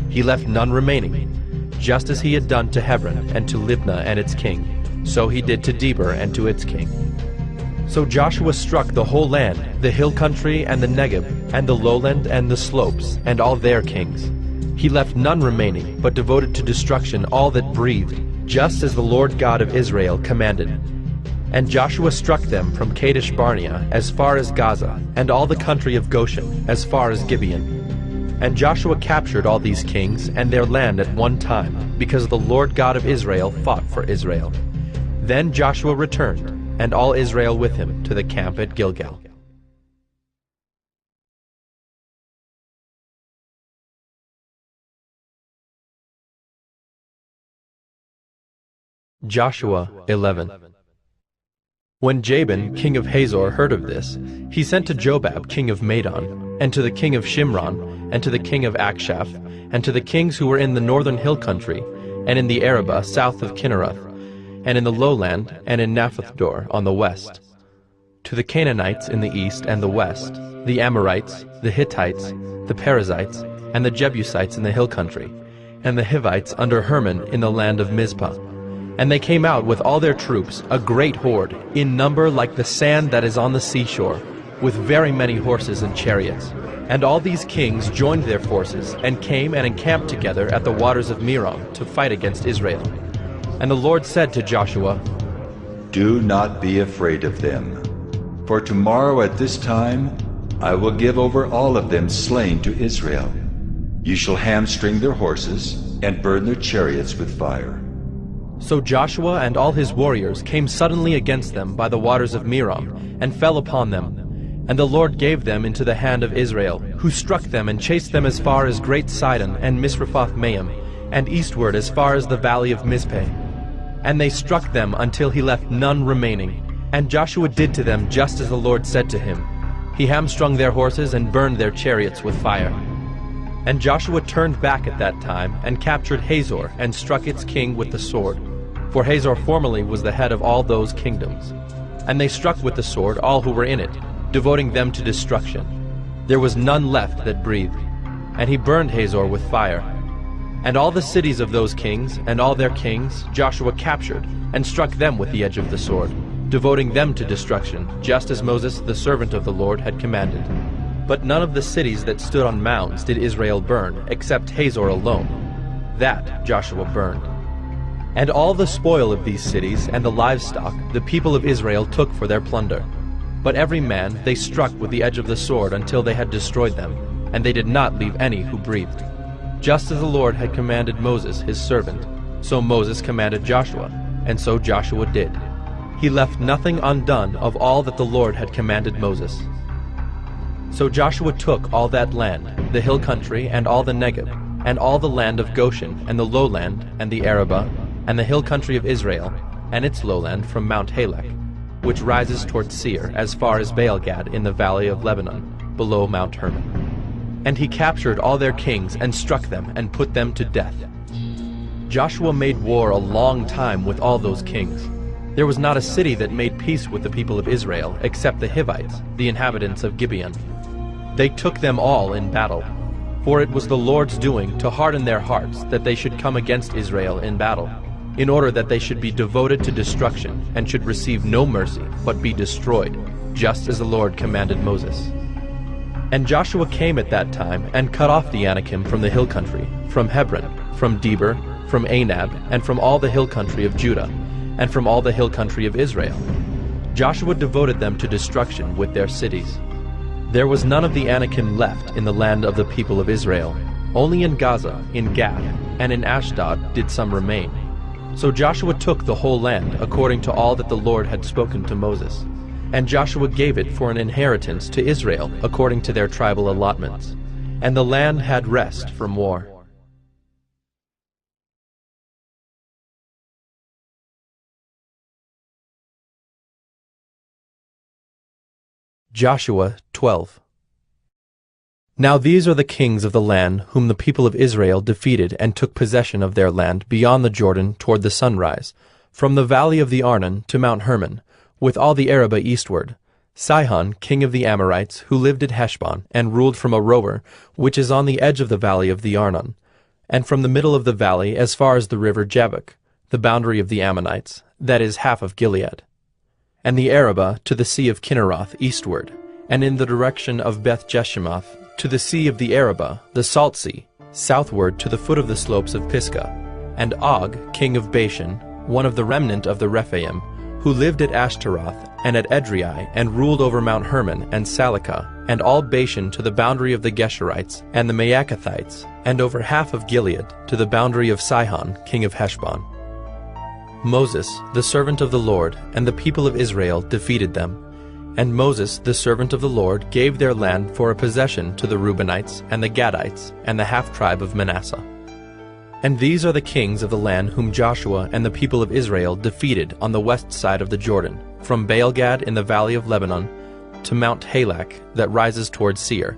He left none remaining, just as he had done to Hebron and to Libnah and its king. So he did to Debir and to its king. So Joshua struck the whole land, the hill country and the Negeb, and the lowland and the slopes, and all their kings. He left none remaining, but devoted to destruction all that breathed, just as the Lord God of Israel commanded. And Joshua struck them from Kadesh Barnea as far as Gaza, and all the country of Goshen as far as Gibeon. And Joshua captured all these kings and their land at one time, because the Lord God of Israel fought for Israel. Then Joshua returned, and all Israel with him, to the camp at Gilgal. Joshua 11. When Jabin, king of Hazor, heard of this, he sent to Jobab, king of Madon, and to the king of Shimron, and to the king of Akshaph, and to the kings who were in the northern hill country, and in the Arabah south of Kinnereth, and in the lowland, and in Naphthdor on the west, to the Canaanites in the east and the west, the Amorites, the Hittites, the Perizzites, and the Jebusites in the hill country, and the Hivites under Hermon in the land of Mizpah. And they came out with all their troops, a great horde, in number like the sand that is on the seashore, with very many horses and chariots. And all these kings joined their forces, and came and encamped together at the waters of Merom to fight against Israel. And the Lord said to Joshua, Do not be afraid of them, for tomorrow at this time I will give over all of them slain to Israel. You shall hamstring their horses, and burn their chariots with fire. So Joshua and all his warriors came suddenly against them by the waters of Merom, and fell upon them. And the Lord gave them into the hand of Israel, who struck them and chased them as far as Great Sidon and Misrephoth-Maim, and eastward as far as the valley of Mizpeh. And they struck them until he left none remaining. And Joshua did to them just as the Lord said to him. He hamstrung their horses and burned their chariots with fire. And Joshua turned back at that time, and captured Hazor, and struck its king with the sword. For Hazor formerly was the head of all those kingdoms. And they struck with the sword all who were in it, devoting them to destruction. There was none left that breathed. And he burned Hazor with fire. And all the cities of those kings, and all their kings, Joshua captured, and struck them with the edge of the sword, devoting them to destruction, just as Moses the servant of the Lord had commanded. But none of the cities that stood on mounds did Israel burn, except Hazor alone. That Joshua burned. And all the spoil of these cities and the livestock the people of Israel took for their plunder. But every man they struck with the edge of the sword until they had destroyed them, and they did not leave any who breathed. Just as the Lord had commanded Moses his servant, so Moses commanded Joshua, and so Joshua did. He left nothing undone of all that the Lord had commanded Moses. So Joshua took all that land, the hill country and all the Negeb, and all the land of Goshen, and the lowland, and the Arabah, and the hill country of Israel, and its lowland from Mount Halak, which rises toward Seir, as far as Baal-Gad in the valley of Lebanon, below Mount Hermon. And he captured all their kings, and struck them, and put them to death. Joshua made war a long time with all those kings. There was not a city that made peace with the people of Israel, except the Hivites, the inhabitants of Gibeon. They took them all in battle. For it was the Lord's doing to harden their hearts, that they should come against Israel in battle, in order that they should be devoted to destruction, and should receive no mercy, but be destroyed, just as the Lord commanded Moses. And Joshua came at that time, and cut off the Anakim from the hill country, from Hebron, from Debir, from Anab, and from all the hill country of Judah, and from all the hill country of Israel. Joshua devoted them to destruction with their cities. There was none of the Anakim left in the land of the people of Israel. Only in Gaza, in Gath, and in Ashdod did some remain. So Joshua took the whole land according to all that the Lord had spoken to Moses. And Joshua gave it for an inheritance to Israel according to their tribal allotments. And the land had rest from war. Joshua 12. Now these are the kings of the land whom the people of Israel defeated and took possession of their land beyond the Jordan toward the sunrise, from the valley of the Arnon to Mount Hermon, with all the Arabah eastward. Sihon, king of the Amorites, who lived at Heshbon, and ruled from Aroer, which is on the edge of the valley of the Arnon, and from the middle of the valley as far as the river Jabbok, the boundary of the Ammonites, that is half of Gilead. And the Arabah to the sea of Kinneroth eastward, and in the direction of Beth-Jeshimoth, to the sea of the Arabah, the Salt Sea, southward to the foot of the slopes of Pisgah. And Og, king of Bashan, one of the remnant of the Rephaim, who lived at Ashtaroth and at Edrei, and ruled over Mount Hermon and Salakah, and all Bashan to the boundary of the Geshurites and the Maacathites, and over half of Gilead to the boundary of Sihon, king of Heshbon. Moses, the servant of the Lord, and the people of Israel defeated them. And Moses, the servant of the Lord, gave their land for a possession to the Reubenites and the Gadites and the half-tribe of Manasseh. And these are the kings of the land whom Joshua and the people of Israel defeated on the west side of the Jordan, from Baal-Gad in the valley of Lebanon to Mount Halak that rises toward Seir.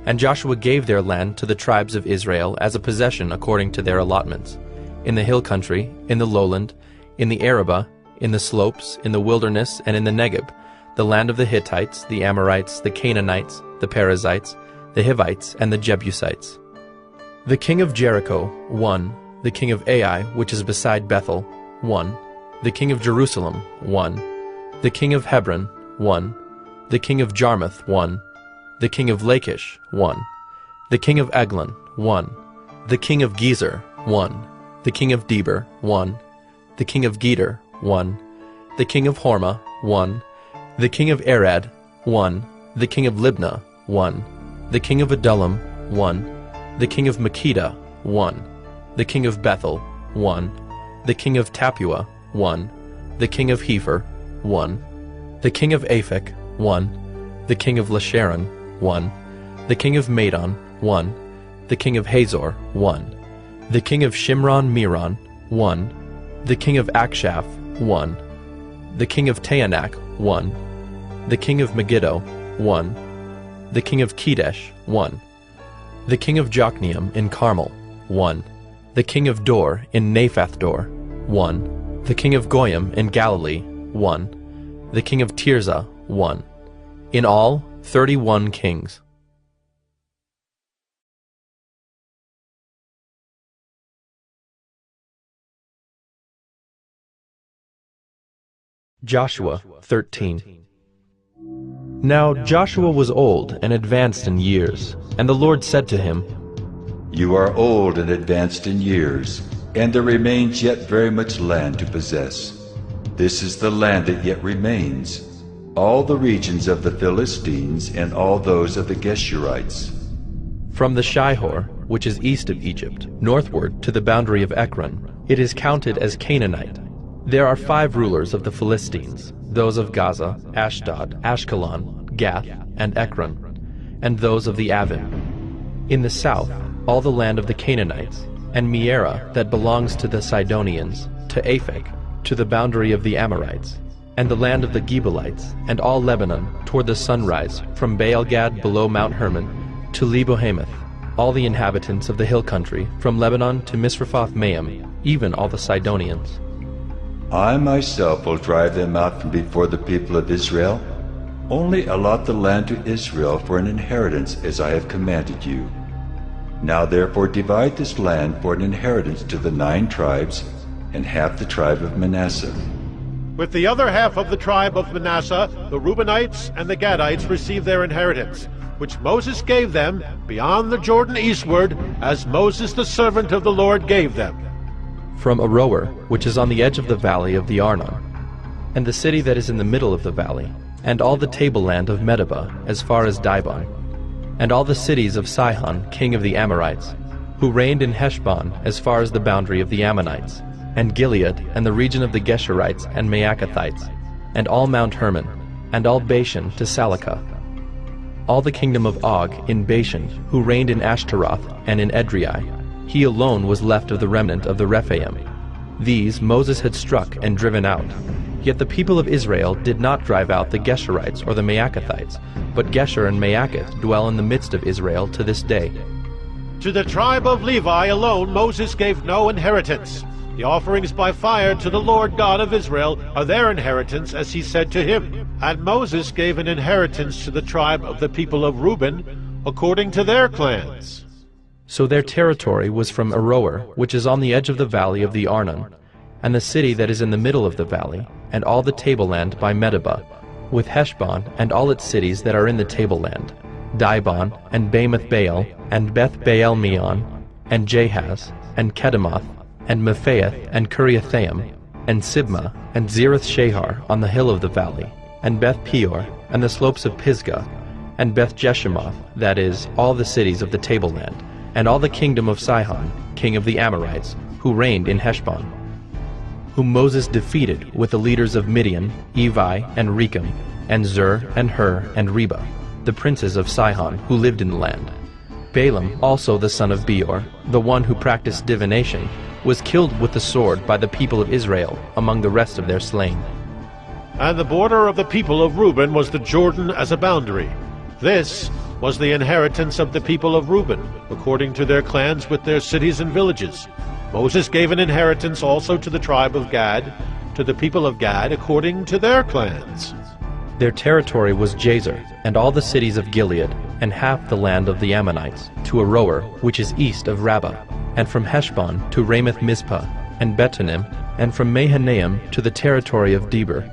And Joshua gave their land to the tribes of Israel as a possession according to their allotments, in the hill country, in the lowland, in the Arabah, in the slopes, in the wilderness, and in the Negeb, the land of the Hittites, the Amorites, the Canaanites, the Perizzites, the Hivites, and the Jebusites. The king of Jericho, 1. The king of Ai, which is beside Bethel, 1. The king of Jerusalem, 1. The king of Hebron, 1. The king of Jarmuth, 1. The king of Lachish, 1. The king of Eglon, 1. The king of Gezer, 1. The king of Deber, 1. The king of Geder, 1. The king of Hormah, 1. The king of Arad, 1. The king of Libnah, 1. The king of Adullam, 1. The king of Makkedah, 1. The king of Bethel, 1. The king of Tappuah, 1. The king of Hepher, 1. The king of Aphek, 1. The king of Lasharon, 1. The king of Madon, 1. The king of Hazor, 1. The king of Shimron-Meron, 1. The king of Akshaph, 1. The king of Taanach, 1. The king of Megiddo, 1. The king of Kedesh, 1. The king of Jokneam in Carmel, 1. The king of Dor in Naphath-Dor, 1. The king of Goyim in Galilee, 1. The king of Tirzah, 1. In all, 31 kings. Joshua 13. Now Joshua was old and advanced in years, and the Lord said to him, You are old and advanced in years, and there remains yet very much land to possess. This is the land that yet remains, all the regions of the Philistines and all those of the Geshurites. From the Shihor, which is east of Egypt, northward to the boundary of Ekron, it is counted as Canaanite. There are 5 rulers of the Philistines, those of Gaza, Ashdod, Ashkelon, Gath, and Ekron, and those of the Avim. In the south, all the land of the Canaanites, and Mearah that belongs to the Sidonians, to Aphek, to the boundary of the Amorites, and the land of the Gibeonites, and all Lebanon, toward the sunrise, from Baal-Gad below Mount Hermon, to Lebo-Hamath, all the inhabitants of the hill country, from Lebanon to Misrephoth-Maim, even all the Sidonians. I myself will drive them out from before the people of Israel. Only allot the land to Israel for an inheritance as I have commanded you. Now therefore divide this land for an inheritance to the 9 tribes, and half the tribe of Manasseh. With the other half of the tribe of Manasseh, the Reubenites and the Gadites receive their inheritance, which Moses gave them beyond the Jordan eastward, as Moses the servant of the Lord gave them. From Aroer, which is on the edge of the valley of the Arnon, and the city that is in the middle of the valley, and all the tableland of Medeba, as far as Dibon, and all the cities of Sihon, king of the Amorites, who reigned in Heshbon, as far as the boundary of the Ammonites, and Gilead, and the region of the Geshurites and Maacathites, and all Mount Hermon, and all Bashan to Salakah, all the kingdom of Og in Bashan, who reigned in Ashtaroth and in Edrei. He alone was left of the remnant of the Rephaim. These Moses had struck and driven out. Yet the people of Israel did not drive out the Geshurites or the Maacathites, but Gesher and Maacath dwell in the midst of Israel to this day. To the tribe of Levi alone Moses gave no inheritance. The offerings by fire to the Lord God of Israel are their inheritance, as he said to him. And Moses gave an inheritance to the tribe of the people of Reuben, according to their clans. So their territory was from Aroer, which is on the edge of the valley of the Arnon, and the city that is in the middle of the valley, and all the tableland by Medeba, with Heshbon and all its cities that are in the tableland, Dibon, and Bamoth Baal, and Beth Baal Meon, and Jahaz, and Kedemoth, and Mephaath, and Kiriathaim, and Sibmah, and Zereth Shahar on the hill of the valley, and Beth Peor, and the slopes of Pisgah, and Beth Jeshimoth, that is, all the cities of the tableland, and all the kingdom of Sihon, king of the Amorites, who reigned in Heshbon, whom Moses defeated with the leaders of Midian, Evi, and Rechem, and Zur, and Hur, and Reba, the princes of Sihon, who lived in the land. Balaam, also the son of Beor, the one who practiced divination, was killed with the sword by the people of Israel among the rest of their slain. And the border of the people of Reuben was the Jordan as a boundary. This was the inheritance of the people of Reuben, according to their clans with their cities and villages. Moses gave an inheritance also to the tribe of Gad, to the people of Gad, according to their clans. Their territory was Jazer, and all the cities of Gilead, and half the land of the Ammonites, to Aroer, which is east of Rabbah, and from Heshbon to Ramoth Mizpah, and Betonim, and from Mahanaim to the territory of Debir,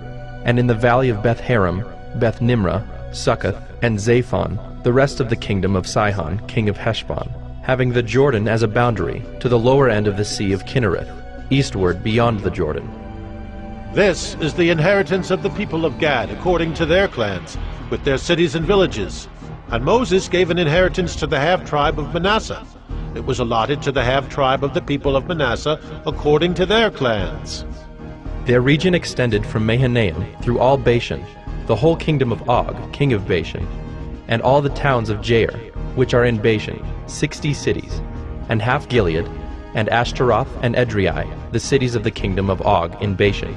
and in the valley of Beth Haram, Beth Nimrah, Succoth, and Zaphon, the rest of the kingdom of Sihon, king of Heshbon, having the Jordan as a boundary to the lower end of the sea of Kinnereth, eastward beyond the Jordan. This is the inheritance of the people of Gad, according to their clans, with their cities and villages. And Moses gave an inheritance to the half-tribe of Manasseh. It was allotted to the half-tribe of the people of Manasseh, according to their clans. Their region extended from Mahanaim through all Bashan, the whole kingdom of Og, king of Bashan, and all the towns of Jair, which are in Bashan, 60 cities, and half Gilead, and Ashtaroth and Edrei, the cities of the kingdom of Og in Bashan.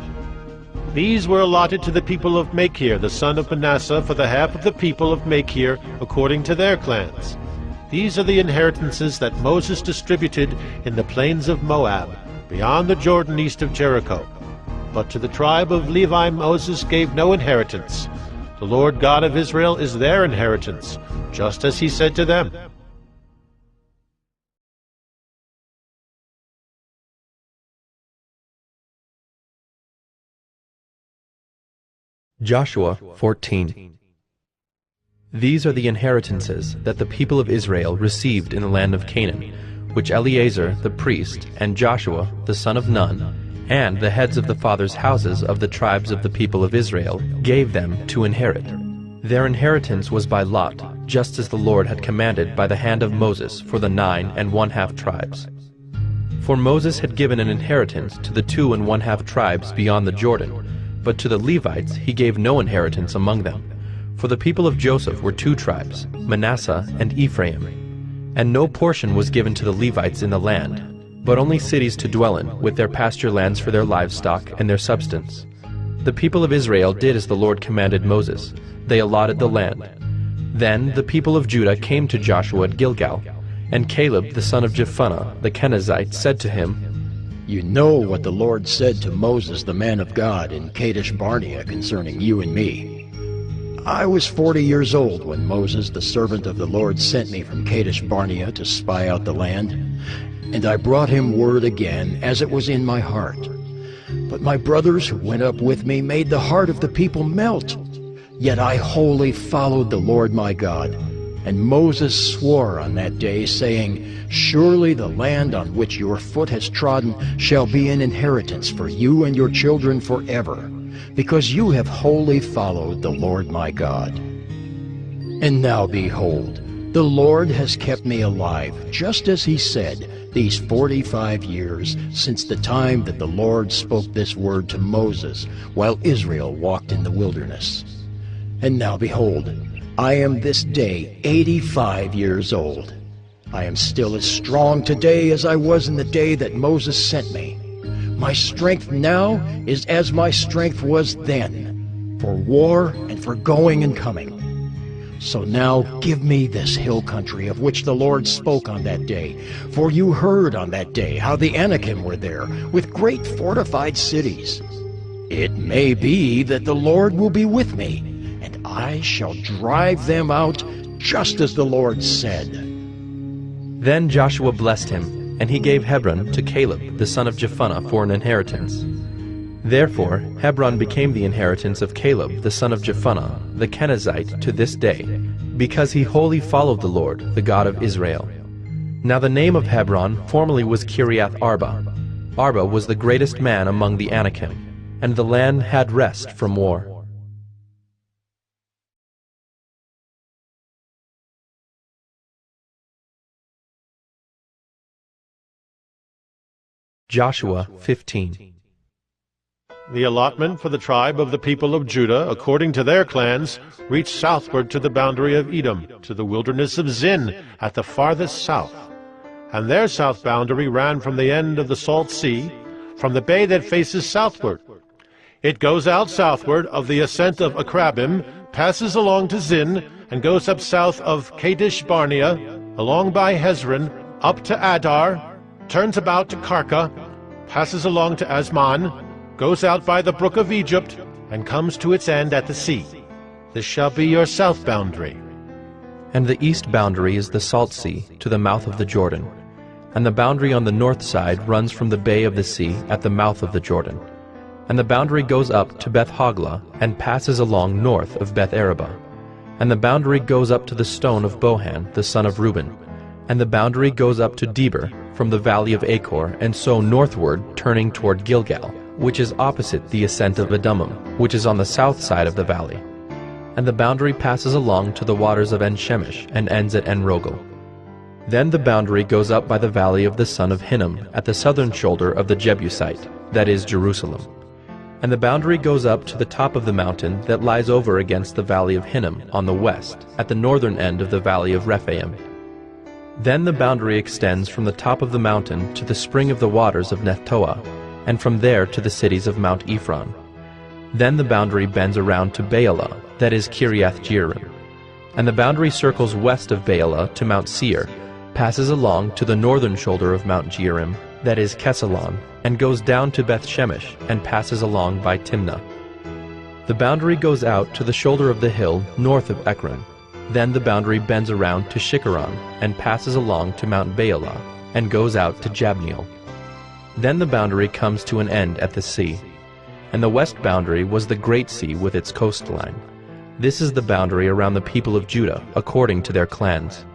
These were allotted to the people of Machir, the son of Manasseh, for the half of the people of Machir, according to their clans. These are the inheritances that Moses distributed in the plains of Moab, beyond the Jordan east of Jericho. But to the tribe of Levi Moses gave no inheritance. The Lord God of Israel is their inheritance, just as he said to them. Joshua 14. These are the inheritances that the people of Israel received in the land of Canaan, which Eleazar the priest, and Joshua the son of Nun, and the heads of the fathers' houses of the tribes of the people of Israel gave them to inherit. Their inheritance was by lot, just as the Lord had commanded by the hand of Moses for the 9 1/2 tribes. For Moses had given an inheritance to the 2 1/2 tribes beyond the Jordan, but to the Levites he gave no inheritance among them. For the people of Joseph were 2 tribes, Manasseh and Ephraim. And no portion was given to the Levites in the land, but only cities to dwell in, with their pasture lands for their livestock and their substance. The people of Israel did as the Lord commanded Moses. They allotted the land. Then the people of Judah came to Joshua at Gilgal, and Caleb the son of Jephunneh the Kenizzite said to him, "You know what the Lord said to Moses the man of God in Kadesh Barnea concerning you and me. I was 40 years old when Moses the servant of the Lord sent me from Kadesh Barnea to spy out the land, and I brought him word again as it was in my heart. But my brothers who went up with me made the heart of the people melt. Yet I wholly followed the Lord my God. And Moses swore on that day, saying, Surely the land on which your foot has trodden shall be an inheritance for you and your children forever, because you have wholly followed the Lord my God. And now behold, the Lord has kept me alive, just as he said, these 45 years since the time that the Lord spoke this word to Moses, while Israel walked in the wilderness. And now behold, I am this day 85 years old. I am still as strong today as I was in the day that Moses sent me. My strength now is as my strength was then, for war and for going and coming. So now give me this hill country of which the Lord spoke on that day, for you heard on that day how the Anakim were there, with great fortified cities. It may be that the Lord will be with me, and I shall drive them out just as the Lord said." Then Joshua blessed him, and he gave Hebron to Caleb the son of Jephunneh for an inheritance. Therefore Hebron became the inheritance of Caleb the son of Jephunneh the Kenizzite to this day, because he wholly followed the Lord, the God of Israel. Now the name of Hebron formerly was Kiriath Arba. Arba was the greatest man among the Anakim, and the land had rest from war. Joshua 15. The allotment for the tribe of the people of Judah, according to their clans, reached southward to the boundary of Edom, to the wilderness of Zin, at the farthest south. And their south boundary ran from the end of the Salt Sea, from the bay that faces southward. It goes out southward of the ascent of Akrabim, passes along to Zin, and goes up south of Kadesh Barnea, along by Hezron, up to Adar, turns about to Karka, passes along to Asman, goes out by the brook of Egypt, and comes to its end at the sea. This shall be your south boundary. And the east boundary is the Salt Sea, to the mouth of the Jordan. And the boundary on the north side runs from the bay of the sea at the mouth of the Jordan. And the boundary goes up to Beth Hoglah, and passes along north of Beth Arabah. And the boundary goes up to the stone of Bohan, the son of Reuben. And the boundary goes up to Deber, from the valley of Achor, and so northward, turning toward Gilgal, which is opposite the ascent of Adumim, which is on the south side of the valley. And the boundary passes along to the waters of En-Shemesh, and ends at En-Rogel. Then the boundary goes up by the valley of the son of Hinnom, at the southern shoulder of the Jebusite, that is Jerusalem. And the boundary goes up to the top of the mountain that lies over against the valley of Hinnom on the west, at the northern end of the valley of Rephaim. Then the boundary extends from the top of the mountain to the spring of the waters of Nephtoah, and from there to the cities of Mount Ephron. Then the boundary bends around to Baalah, that is Kiriath Jearim. And the boundary circles west of Baalah to Mount Seir, passes along to the northern shoulder of Mount Jearim, that is Kesalon, and goes down to Beth Shemesh, and passes along by Timnah. The boundary goes out to the shoulder of the hill north of Ekron. Then the boundary bends around to Shikkeron, and passes along to Mount Baalah, and goes out to Jabneel. Then the boundary comes to an end at the sea. And the west boundary was the Great Sea with its coastline. This is the boundary around the people of Judah, according to their clans.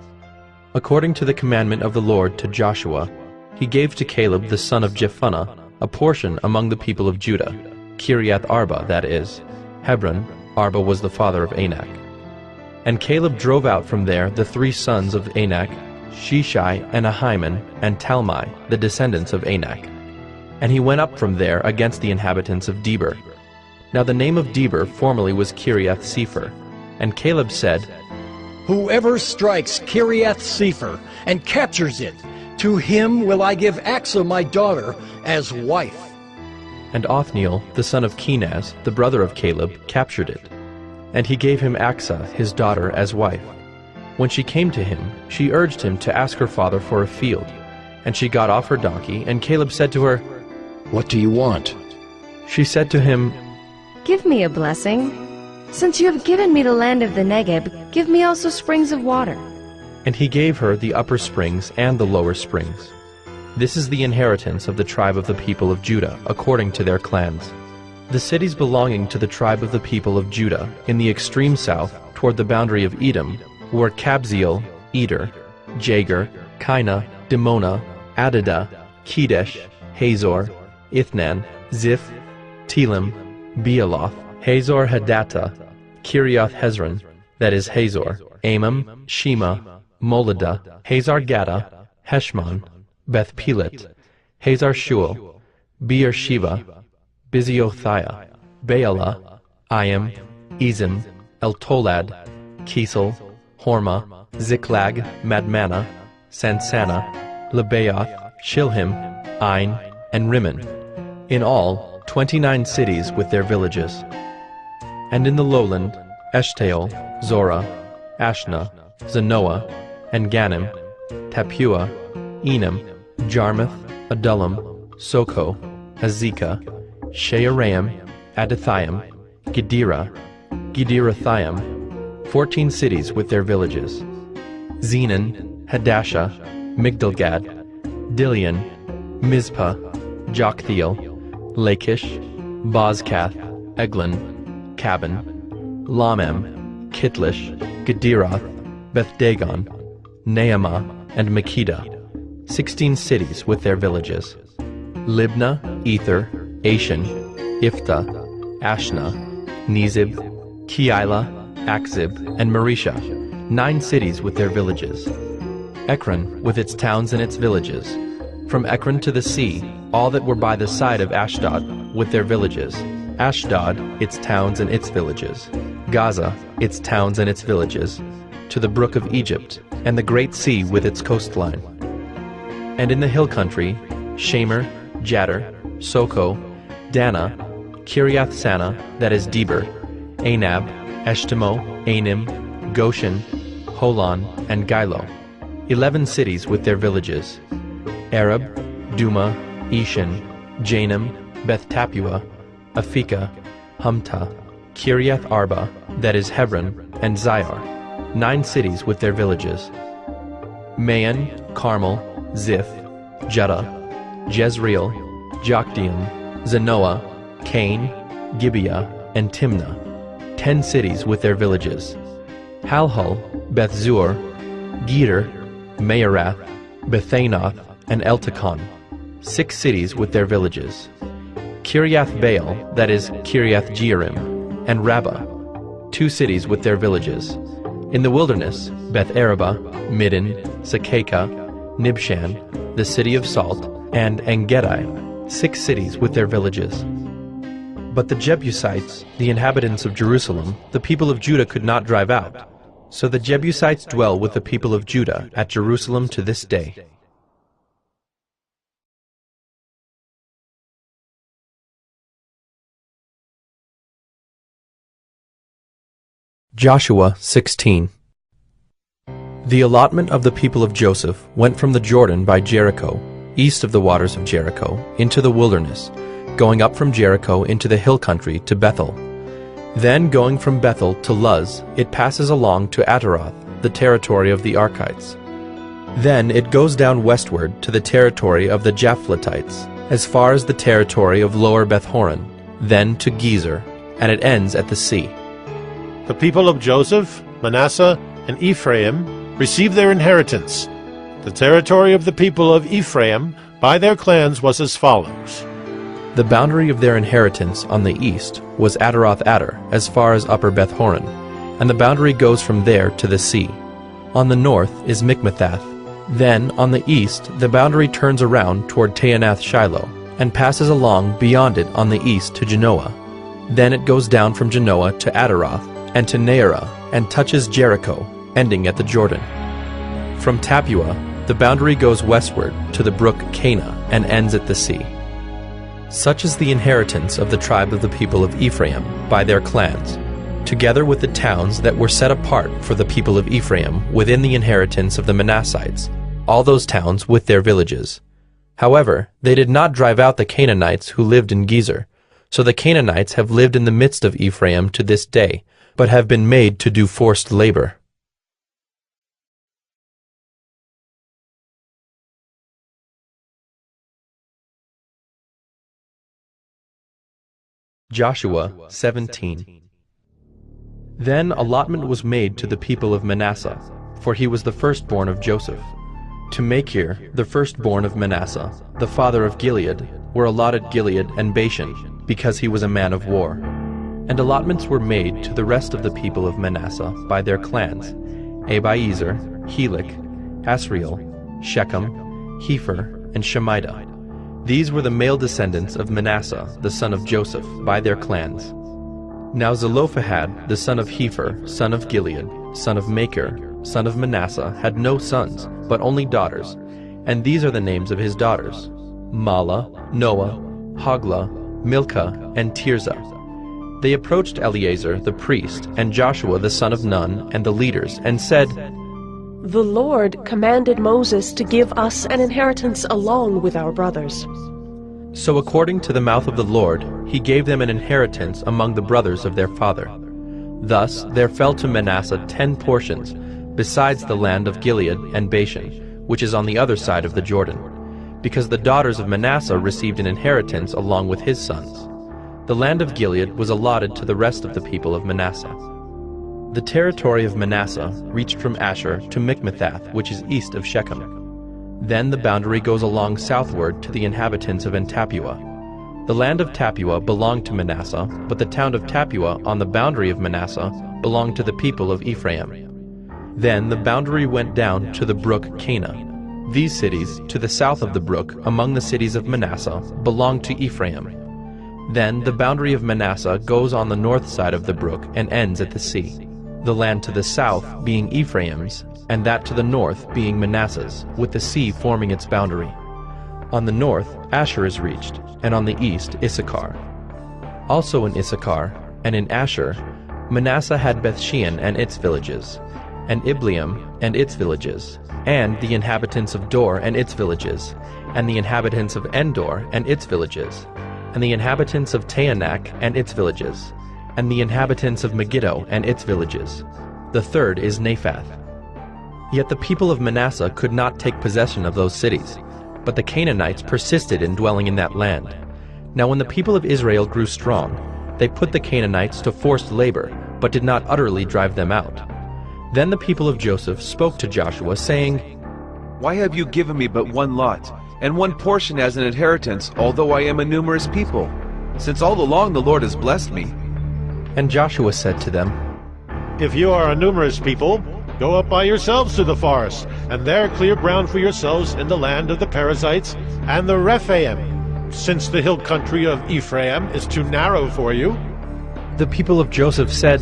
According to the commandment of the Lord to Joshua, he gave to Caleb the son of Jephunneh a portion among the people of Judah, Kiriath Arba, that is, Hebron. Arba was the father of Anak. And Caleb drove out from there the 3 sons of Anak, Sheshai and Ahiman, and Talmai, the descendants of Anak. And he went up from there against the inhabitants of Deber. Now the name of Deber formerly was Kiriath Sepher. And Caleb said, Whoever strikes Kiriath Sepher and captures it, to him will I give Achsah my daughter as wife. And Othniel, the son of Kenaz, the brother of Caleb, captured it. And he gave him Achsah, his daughter, as wife. When she came to him, she urged him to ask her father for a field. And she got off her donkey, and Caleb said to her, What do you want? She said to him, Give me a blessing. Since you have given me the land of the Negeb, give me also springs of water. And he gave her the upper springs and the lower springs. This is the inheritance of the tribe of the people of Judah, according to their clans. The cities belonging to the tribe of the people of Judah, in the extreme south, toward the boundary of Edom, were Kabzeel, Eder, Jagur, Kinah, Dimona, Adadah, Kedesh, Hazor, Ithnan, Ziph, Telem, Bealoth, Hazor Hadattah, Kiriath Hezron, that is Hazor, Amam, Shema, Moladah, Hazar Gaddah, Heshmon, Beth Pelet, Hazar Shual, Beersheba, Biziothia, Baalah, Ayim, Ezim, Eltolad, Kisel, Hormah, Ziklag, Madmannah, Sansannah, Lebaoth, Shilhim, Ain, and Rimmon, in all 29 cities with their villages. And in the lowland, Eshtaol, Zorah, Ashna, Zanoah, and Ganim, Tapua, Enam, Jarmuth, Adullam, Soko, Azekah, Shearaim, Adathaim, Gedera, Gederathaim, 14 cities with their villages. Zenan, Hadashah, Migdalgad, Dilian, Mizpah, Joktheel, Lachish, Bozkath, Eglon, Cabin, Lamem, Kitlish, Gederoth, Beth-dagon, Naamah, and Makkedah, 16 cities with their villages. Libnah, Ether, Ashan, Iphta, Ashna, Nezib, Keilah, Akzib, and Maresha, 9 cities with their villages. Ekron with its towns and its villages. From Ekron to the sea, all that were by the side of Ashdod with their villages. Ashdod, its towns and its villages. Gaza, its towns and its villages. To the brook of Egypt, and the great sea with its coastline. And in the hill country, Shamer, Jadder, Soko, Dana, Kiriath-Sana, that is Deber, Anab, Eshtemoh, Anim, Goshen, Holon, and Gilo, 11 cities with their villages. Arab, Duma, Eshan, Janam, Beth-Tappuah, Aphekah, Humta, Kiriath-Arba, that is Hebron, and Ziar, 9 cities with their villages. Maon, Carmel, Ziph, Judah, Jezreel, Jokdeam, Zanoah, Cain, Gibeah, and Timnah, 10 cities with their villages. Halhul, Beth-zur, Geder, Maarath, Bethanoth, and Eltekon, 6 cities with their villages. Kiriath-Baal, that is Kiriath-Jearim, and Rabbah, 2 cities with their villages. In the wilderness, Beth-arabah, Middin, Sakekah, Nibshan, the city of salt, and En-gedi, 6 cities with their villages. But the Jebusites, the inhabitants of Jerusalem, the people of Judah could not drive out. So the Jebusites dwell with the people of Judah at Jerusalem to this day. Joshua 16. The allotment of the people of Joseph went from the Jordan by Jericho, east of the waters of Jericho, into the wilderness, going up from Jericho into the hill country to Bethel. Then going from Bethel to Luz, it passes along to Ataroth, the territory of the Archites. Then it goes down westward to the territory of the Japhletites, as far as the territory of Lower Beth-horon, then to Gezer, and it ends at the sea. The people of Joseph, Manasseh, and Ephraim received their inheritance. The territory of the people of Ephraim by their clans was as follows. The boundary of their inheritance on the east was Ataroth-Adar, as far as Upper Beth-horon, and the boundary goes from there to the sea. On the north is Mikmethath. Then, on the east, the boundary turns around toward Taanath-Shiloh, and passes along beyond it on the east to Genoa. Then it goes down from Genoa to Ataroth, and to Naarah, and touches Jericho, ending at the Jordan. From Tappuah, the boundary goes westward to the brook Cana, and ends at the sea. Such is the inheritance of the tribe of the people of Ephraim by their clans, together with the towns that were set apart for the people of Ephraim within the inheritance of the Manassites, all those towns with their villages. However, they did not drive out the Canaanites who lived in Gezer, so the Canaanites have lived in the midst of Ephraim to this day, but have been made to do forced labor. Joshua 17. Then allotment was made to the people of Manasseh, for he was the firstborn of Joseph. To Machir, the firstborn of Manasseh, the father of Gilead, were allotted Gilead and Bashan, because he was a man of war. And allotments were made to the rest of the people of Manasseh by their clans, Abiezer, Helik, Asriel, Shechem, Hepher, and Shemida. These were the male descendants of Manasseh, the son of Joseph, by their clans. Now Zelophehad, the son of Hepher, son of Gilead, son of Machir, son of Manasseh, had no sons, but only daughters, and these are the names of his daughters: Mahlah, Noah, Hoglah, Milcah, and Tirzah. They approached Eleazar the priest, and Joshua the son of Nun, and the leaders, and said, "The Lord commanded Moses to give us an inheritance along with our brothers." So according to the mouth of the Lord, he gave them an inheritance among the brothers of their father. Thus there fell to Manasseh 10 portions, besides the land of Gilead and Bashan, which is on the other side of the Jordan, because the daughters of Manasseh received an inheritance along with his sons. The land of Gilead was allotted to the rest of the people of Manasseh. The territory of Manasseh reached from Asher to Michmethath, which is east of Shechem. Then the boundary goes along southward to the inhabitants of En-Tappuah. The land of Tappuah belonged to Manasseh, but the town of Tappuah on the boundary of Manasseh belonged to the people of Ephraim. Then the boundary went down to the brook Cana. These cities, to the south of the brook, among the cities of Manasseh, belonged to Ephraim. Then the boundary of Manasseh goes on the north side of the brook and ends at the sea, the land to the south being Ephraim's, and that to the north being Manasseh's, with the sea forming its boundary. On the north, Asher is reached, and on the east, Issachar. Also in Issachar, and in Asher, Manasseh had Bethshean and its villages, and Ibleam and its villages, and the inhabitants of Dor and its villages, and the inhabitants of Endor and its villages, and the inhabitants of Taanach and its villages, and the inhabitants of Megiddo and its villages. The third is Naphath. Yet the people of Manasseh could not take possession of those cities, but the Canaanites persisted in dwelling in that land. Now when the people of Israel grew strong, they put the Canaanites to forced labor, but did not utterly drive them out. Then the people of Joseph spoke to Joshua, saying, Why have you given me but one lot, and one portion as an inheritance, although I am a numerous people? Since all along the Lord has blessed me. And Joshua said to them, If you are a numerous people, go up by yourselves to the forest, and there clear ground for yourselves in the land of the Perizzites and the Rephaim, since the hill country of Ephraim is too narrow for you. The people of Joseph said,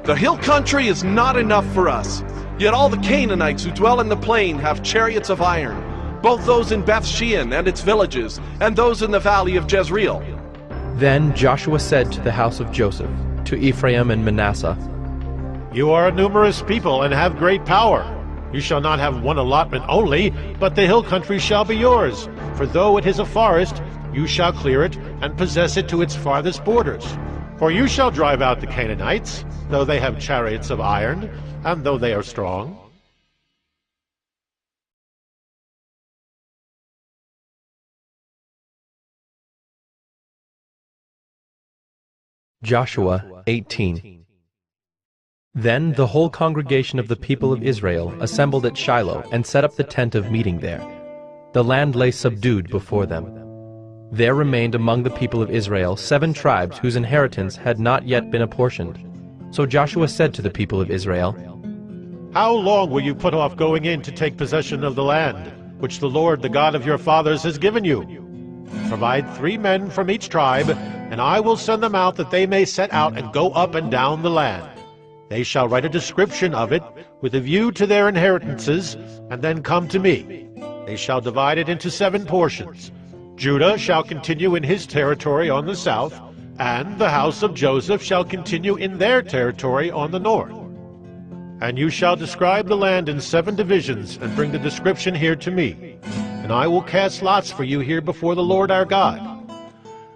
The hill country is not enough for us, yet all the Canaanites who dwell in the plain have chariots of iron, both those in Bethshean and its villages, and those in the valley of Jezreel. Then Joshua said to the house of Joseph, to Ephraim and Manasseh, You are a numerous people and have great power. You shall not have one allotment only, but the hill country shall be yours. For though it is a forest, you shall clear it and possess it to its farthest borders. For you shall drive out the Canaanites, though they have chariots of iron, and though they are strong. Joshua 18. Then the whole congregation of the people of Israel assembled at Shiloh and set up the tent of meeting there. The land lay subdued before them. There remained among the people of Israel 7 tribes whose inheritance had not yet been apportioned. So Joshua said to the people of Israel, How long will you put off going in to take possession of the land, which the Lord, the God of your fathers, has given you? Provide 3 men from each tribe, and I will send them out that they may set out and go up and down the land. They shall write a description of it with a view to their inheritances, and then come to me. They shall divide it into 7 portions. Judah shall continue in his territory on the south, and the house of Joseph shall continue in their territory on the north. And you shall describe the land in 7 divisions, and bring the description here to me. And I will cast lots for you here before the Lord our God.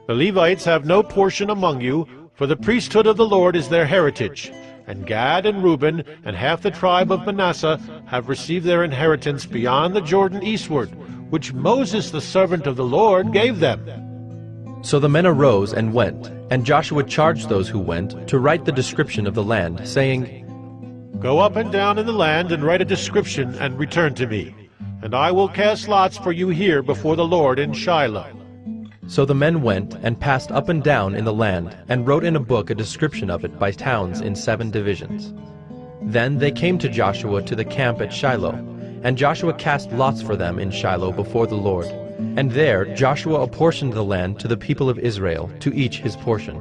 The Levites have no portion among you, for the priesthood of the Lord is their heritage. And Gad and Reuben and half the tribe of Manasseh have received their inheritance beyond the Jordan eastward, which Moses the servant of the Lord gave them. So the men arose and went, and Joshua charged those who went to write the description of the land, saying, Go up and down in the land and write a description and return to me, and I will cast lots for you here before the Lord in Shiloh. So the men went and passed up and down in the land, and wrote in a book a description of it by towns in 7 divisions. Then they came to Joshua to the camp at Shiloh, and Joshua cast lots for them in Shiloh before the Lord. And there Joshua apportioned the land to the people of Israel, to each his portion.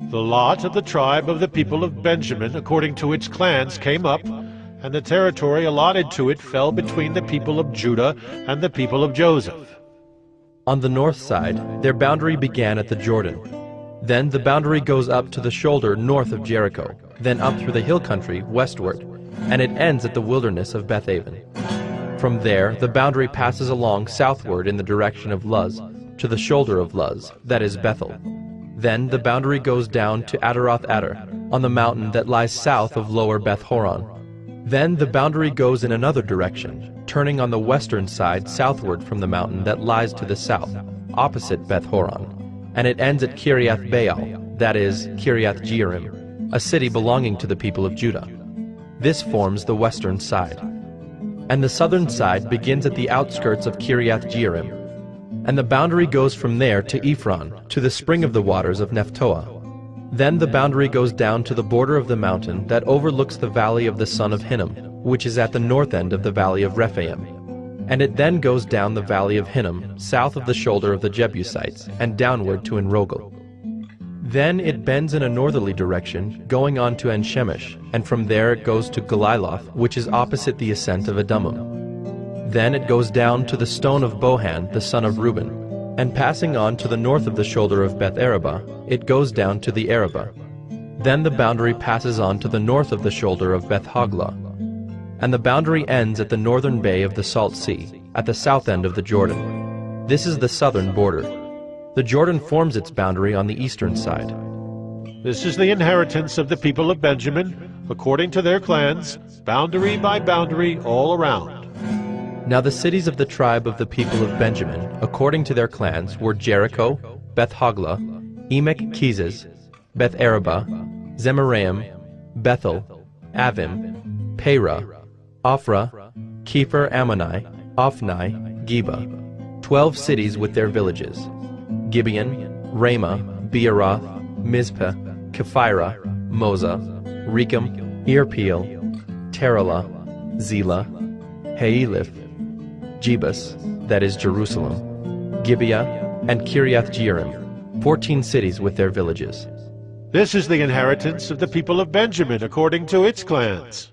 The lot of the tribe of the people of Benjamin according to its clans came up, and the territory allotted to it fell between the people of Judah and the people of Joseph. On the north side, their boundary began at the Jordan. Then the boundary goes up to the shoulder north of Jericho, then up through the hill country westward, and it ends at the wilderness of Bethaven. From there, the boundary passes along southward in the direction of Luz, to the shoulder of Luz, that is Bethel. Then the boundary goes down to Adaroth-Adar, on the mountain that lies south of lower Beth-horon. Then the boundary goes in another direction, turning on the western side southward from the mountain that lies to the south, opposite Beth-horon. and it ends at Kiriath Baal, that is, Kiriath Jearim, a city belonging to the people of Judah. This forms the western side. And the southern side begins at the outskirts of Kiriath Jearim, and the boundary goes from there to Ephron, to the spring of the waters of Nephtoah. Then the boundary goes down to the border of the mountain that overlooks the valley of the son of Hinnom, which is at the north end of the valley of Rephaim. And it then goes down the valley of Hinnom, south of the shoulder of the Jebusites, and downward to Enrogel. Then it bends in a northerly direction, going on to En-Shemesh, and from there it goes to Galiloth, which is opposite the ascent of Adummim. Then it goes down to the stone of Bohan, the son of Reuben, and passing on to the north of the shoulder of Beth Arabah, it goes down to the Arabah. Then the boundary passes on to the north of the shoulder of Beth Hoglah, and the boundary ends at the northern bay of the Salt Sea, at the south end of the Jordan. This is the southern border. The Jordan forms its boundary on the eastern side. This is the inheritance of the people of Benjamin, according to their clans, boundary by boundary all around. Now the cities of the tribe of the people of Benjamin, according to their clans, were Jericho, Beth Hoglah, Emek Keziz, Beth Arabah, Zemaraim, Bethel, Avim, Perah, Ophrah, Kepher Ammoni, Ophni, Geba, 12 cities with their villages, Gibeon, Ramah, Beeroth, Mizpah, Kephirah, Moza, Rechem, Irpeel, Terah, Zelah, Haeliph, Jebus, that is Jerusalem, Gibeah, and Kiriath Jearim, 14 cities with their villages. This is the inheritance of the people of Benjamin according to its clans.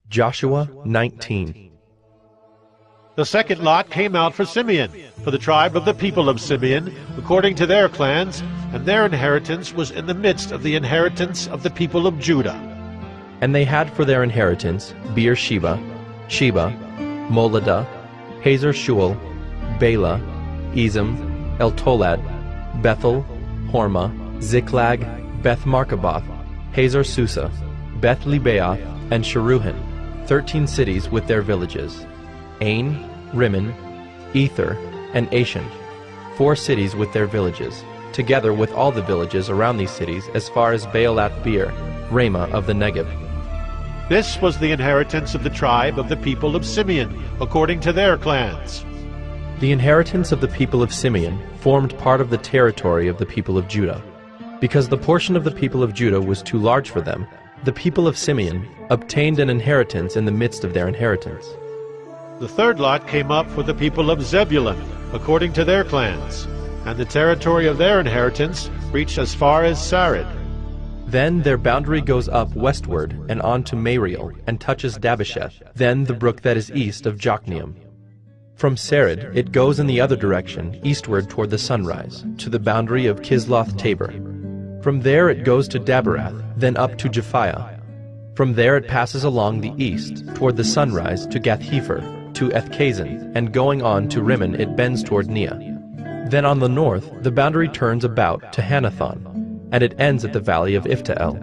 Joshua 19. The second lot came out for Simeon, for the tribe of the people of Simeon, according to their clans, and their inheritance was in the midst of the inheritance of the people of Judah. And they had for their inheritance Beersheba, Sheba, Moladah, Hazer Shual, Bela, Ezem, Eltolad, Bethel, Hormah, Ziklag, Beth Markaboth, Hazer Susa, Beth Lebaoth, and Sharuhen, 13 cities with their villages, Ain, Rimmon, Ether, and Ashan, 4 cities with their villages, together with all the villages around these cities as far as Baalath-beer, Ramah of the Negeb. This was the inheritance of the tribe of the people of Simeon, according to their clans. The inheritance of the people of Simeon formed part of the territory of the people of Judah. Because the portion of the people of Judah was too large for them, the people of Simeon obtained an inheritance in the midst of their inheritance. The third lot came up for the people of Zebulun, according to their clans, and the territory of their inheritance reached as far as Sarid. Then their boundary goes up westward and on to Mariel, and touches Dabbesheth, then the brook that is east of Jokneam. From Sarid it goes in the other direction, eastward toward the sunrise, to the boundary of Kisloth-Tabor. From there it goes to Daberath, then up to Japhiah. From there it passes along the east, toward the sunrise, to Gath-Hepher, to Ethkazin, and going on to Rimmon it bends toward Neah. Then on the north the boundary turns about to Hanathon, and it ends at the valley of Iftael,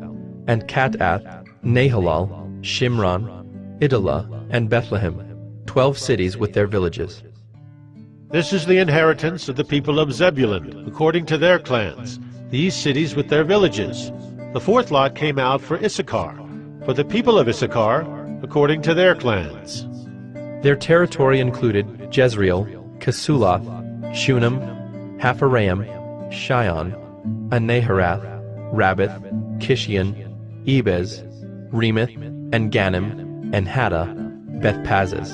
and Katath, Nahalal, Shimron, Idalah, and Bethlehem, 12 cities with their villages. This is the inheritance of the people of Zebulun, according to their clans, these cities with their villages. The fourth lot came out for Issachar, for the people of Issachar, according to their clans. Their territory included Jezreel, Kesuloth, Shunem, Hapharaim, Shion, Anaharath, Rabbith, Kishion, Ebez, Remeth, and Ganim, and Haddah, Beth-Pazzez.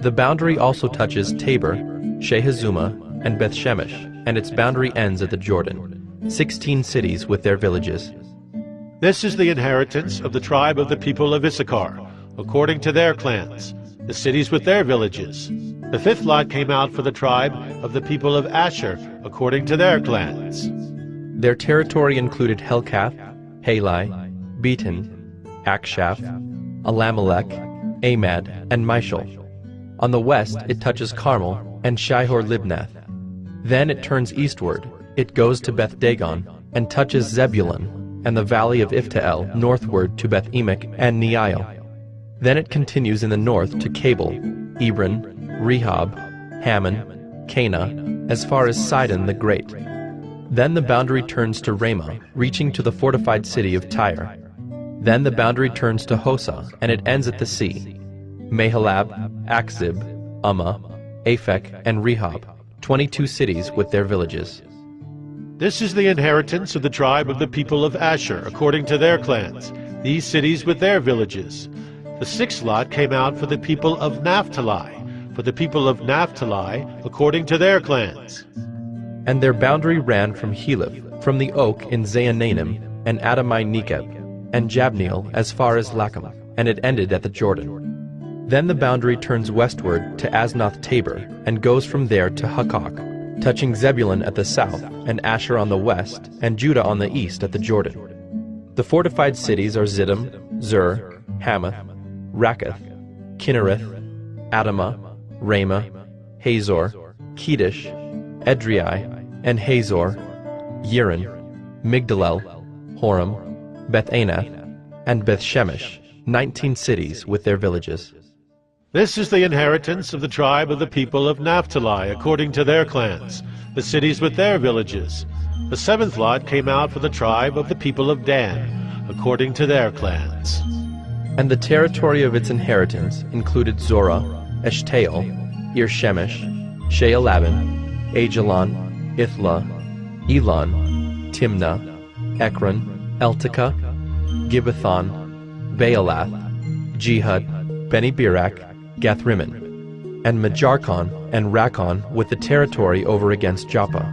The boundary also touches Tabor, Shehazumah, and Beth-Shemesh, and its boundary ends at the Jordan, 16 cities with their villages. This is the inheritance of the tribe of the people of Issachar, according to their clans, the cities with their villages. The fifth lot came out for the tribe of the people of Asher, according to their clans. Their territory included Helkath, Halai, Beaton, Akshaph, Alamelech, Amad, and Mishal. On the west it touches Carmel and Shihor-Libnath. Then it turns eastward. It goes to Beth Dagon and touches Zebulun, and the valley of Iftael northward to Beth-Emek and Neiel. Then it continues in the north to Cabul, Ebron, Rehob, Hammon, Cana, as far as Sidon the Great. Then the boundary turns to Ramah, reaching to the fortified city of Tyre. Then the boundary turns to Hosa, and it ends at the sea. Mahalab, Akzib, Ummah, Aphek, and Rehob, 22 cities with their villages. This is the inheritance of the tribe of the people of Asher, according to their clans, these cities with their villages. The sixth lot came out for the people of Naphtali, according to their clans. And their boundary ran from Heleph, from the oak in Zaanannim, and Adamai Nekeb, and Jabneel as far as Lacham, and it ended at the Jordan. Then the boundary turns westward to Asnoth Tabor, and goes from there to Hukkok, touching Zebulun at the south, and Asher on the west, and Judah on the east at the Jordan. The fortified cities are Ziddim, Zur, Hamath, Rakkath, Kinnereth, Adamah, Ramah, Hazor, Kedesh, Edrei, and Hazor, Yirin, Migdalel, Horam, Beth-Anath, and Beth-Shemesh, 19 cities with their villages. This is the inheritance of the tribe of the people of Naphtali, according to their clans, the cities with their villages. The seventh lot came out for the tribe of the people of Dan, according to their clans. And the territory of its inheritance included Zorah, Eshtaol, Ir-Shemesh, Shealabin, Ajalon, Ithla, Elon, Timnah, Ekron, Eltekah, Gibbethon, Baalath, Jehud, Beni-Berak, Gathrimmon, and Majarkon and Rakkon with the territory over against Joppa.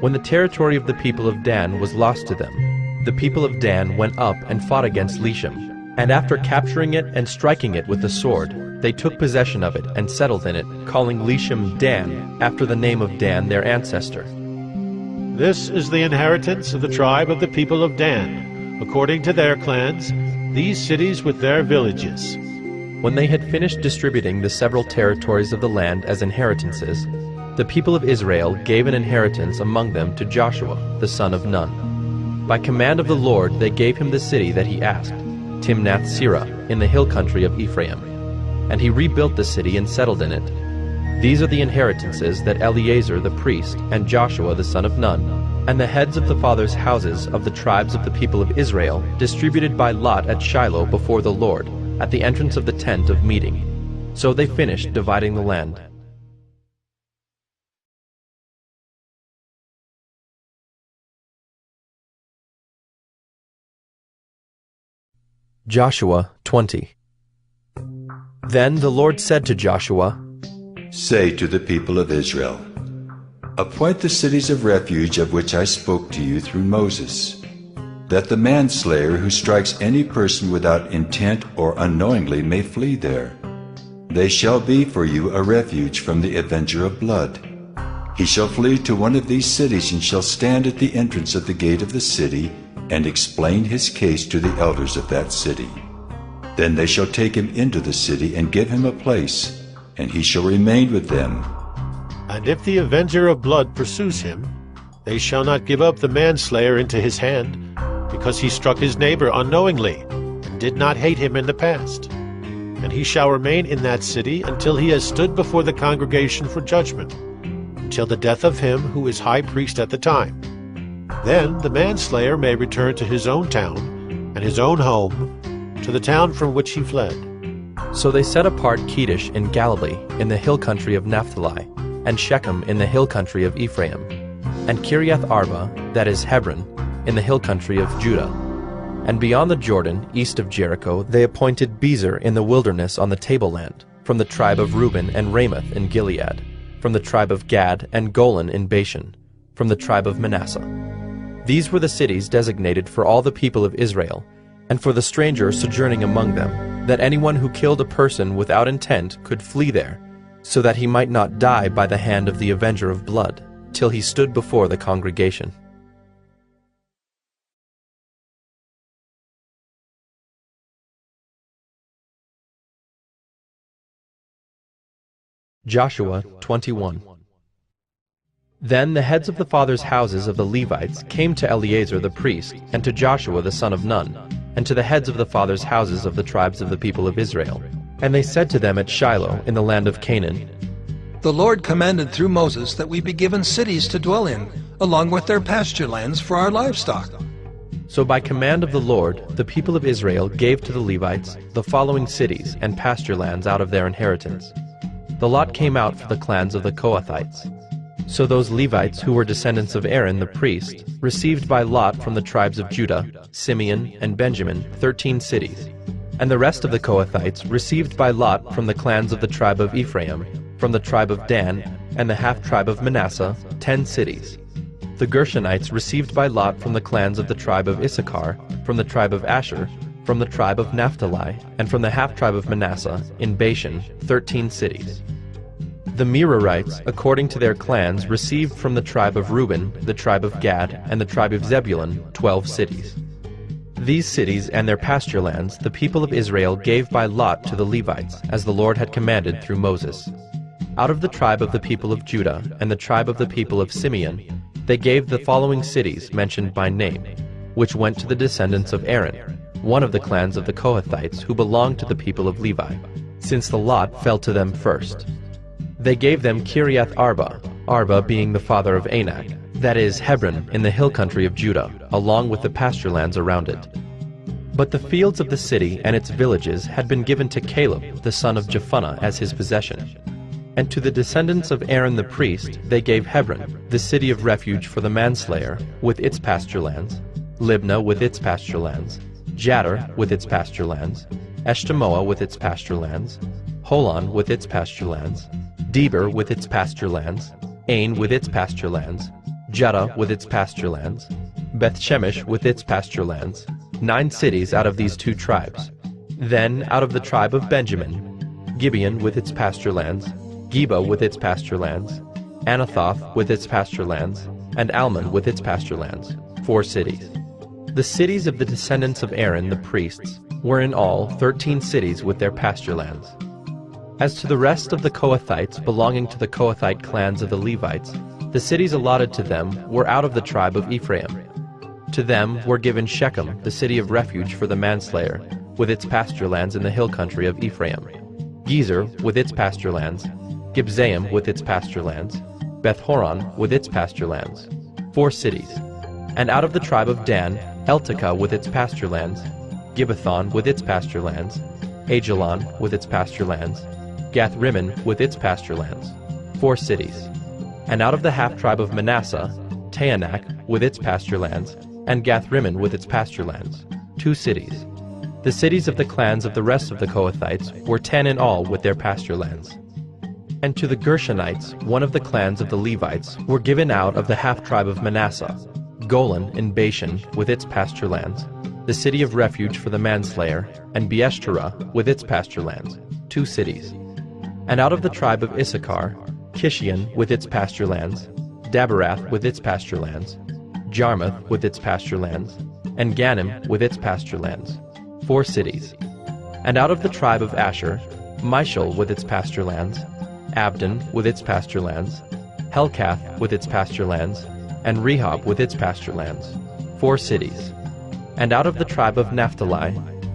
When the territory of the people of Dan was lost to them, the people of Dan went up and fought against Leshem, and after capturing it and striking it with the sword, they took possession of it and settled in it, calling Leshem Dan, after the name of Dan their ancestor. This is the inheritance of the tribe of the people of Dan, according to their clans, these cities with their villages. When they had finished distributing the several territories of the land as inheritances, the people of Israel gave an inheritance among them to Joshua, the son of Nun. By command of the Lord they gave him the city that he asked, Timnath-Serah, in the hill country of Ephraim. And he rebuilt the city and settled in it. These are the inheritances that Eleazar the priest, and Joshua the son of Nun, and the heads of the fathers' houses of the tribes of the people of Israel distributed by lot at Shiloh before the Lord, at the entrance of the tent of meeting. So they finished dividing the land. Joshua 20. Then the Lord said to Joshua, Say to the people of Israel, Appoint the cities of refuge of which I spoke to you through Moses, that the manslayer who strikes any person without intent or unknowingly may flee there. They shall be for you a refuge from the avenger of blood. He shall flee to one of these cities and shall stand at the entrance of the gate of the city and explain his case to the elders of that city. Then they shall take him into the city and give him a place, and he shall remain with them. And if the avenger of blood pursues him, they shall not give up the manslayer into his hand, because he struck his neighbor unknowingly, and did not hate him in the past. And he shall remain in that city until he has stood before the congregation for judgment, until the death of him who is high priest at the time. Then the manslayer may return to his own town, and his own home, to the town from which he fled. So they set apart Kedesh in Galilee, in the hill country of Naphtali, and Shechem in the hill country of Ephraim, and Kiriath Arba, that is Hebron, in the hill country of Judah. And beyond the Jordan, east of Jericho, they appointed Bezer in the wilderness on the tableland, from the tribe of Reuben, and Ramoth in Gilead, from the tribe of Gad, and Golan in Bashan, from the tribe of Manasseh. These were the cities designated for all the people of Israel, and for the stranger sojourning among them, that anyone who killed a person without intent could flee there, so that he might not die by the hand of the avenger of blood, till he stood before the congregation. Joshua 21. Then the heads of the fathers' houses of the Levites came to Eleazar the priest, and to Joshua the son of Nun, and to the heads of the fathers' houses of the tribes of the people of Israel. And they said to them at Shiloh in the land of Canaan, The Lord commanded through Moses that we be given cities to dwell in, along with their pasture lands for our livestock. So by command of the Lord, the people of Israel gave to the Levites the following cities and pasture lands out of their inheritance. The lot came out for the clans of the Kohathites. So those Levites who were descendants of Aaron the priest received by lot from the tribes of Judah, Simeon, and Benjamin 13 cities. And the rest of the Kohathites received by lot from the clans of the tribe of Ephraim, from the tribe of Dan, and the half-tribe of Manasseh 10 cities. The Gershonites received by lot from the clans of the tribe of Issachar, from the tribe of Asher, from the tribe of Naphtali, and from the half-tribe of Manasseh in Bashan 13 cities. The Merarites, according to their clans, received from the tribe of Reuben, the tribe of Gad, and the tribe of Zebulun 12 cities. These cities and their pasture lands the people of Israel gave by lot to the Levites, as the Lord had commanded through Moses. Out of the tribe of the people of Judah and the tribe of the people of Simeon, they gave the following cities mentioned by name, which went to the descendants of Aaron, one of the clans of the Kohathites who belonged to the people of Levi, since the lot fell to them first. They gave them Kiriath Arba, Arba being the father of Anak, that is, Hebron in the hill country of Judah, along with the pasture lands around it. But the fields of the city and its villages had been given to Caleb, the son of Jephunneh, as his possession. And to the descendants of Aaron the priest they gave Hebron, the city of refuge for the manslayer, with its pasture lands, Libnah with its pasture lands, Jattir with its pasture lands, Eshtemoa with its pasture lands, Holon with its pasture lands, Deber with its pasture lands, Ain with its pasture lands, Judah with its pasture lands, Beth-Shemesh with its pasture lands, 9 cities out of these 2 tribes. Then out of the tribe of Benjamin, Gibeon with its pasture lands, Geba with its pasture lands, Anathoth with its pasture lands, and Almon with its pasture lands, 4 cities. The cities of the descendants of Aaron the priests were in all 13 cities with their pasture lands. As to the rest of the Kohathites belonging to the Kohathite clans of the Levites, the cities allotted to them were out of the tribe of Ephraim. To them were given Shechem, the city of refuge for the manslayer, with its pasture lands in the hill country of Ephraim, Gezer with its pasture lands, Gibzaim with its pasture lands, Beth-horon with its pasture lands, 4 cities. And out of the tribe of Dan, Eltekeh with its pasture lands, Gibbethon with its pasture lands, Ajalon with its pasture lands, Gath-Rimmon with its pasture lands, 4 cities. And out of the half-tribe of Manasseh, Taanach with its pasture lands, and Gath-Rimmon with its pasture lands, 2 cities. The cities of the clans of the rest of the Kohathites were 10 in all with their pasture lands. And to the Gershonites, one of the clans of the Levites, were given out of the half-tribe of Manasseh, Golan in Bashan with its pasture lands, the city of refuge for the manslayer, and Beeshterah with its pasture lands, 2 cities. And out of the tribe of Issachar, Kishion with its pasture lands, Daberath with its pasture lands, Jarmuth with its pasture lands, and Ganim with its pasture lands, 4 cities. And out of the tribe of Asher, Mishal with its pasture lands, Abdon with its pasture lands, Helkath with its pasture lands, and Rehob with its pasture lands, 4 cities. And out of the tribe of Naphtali,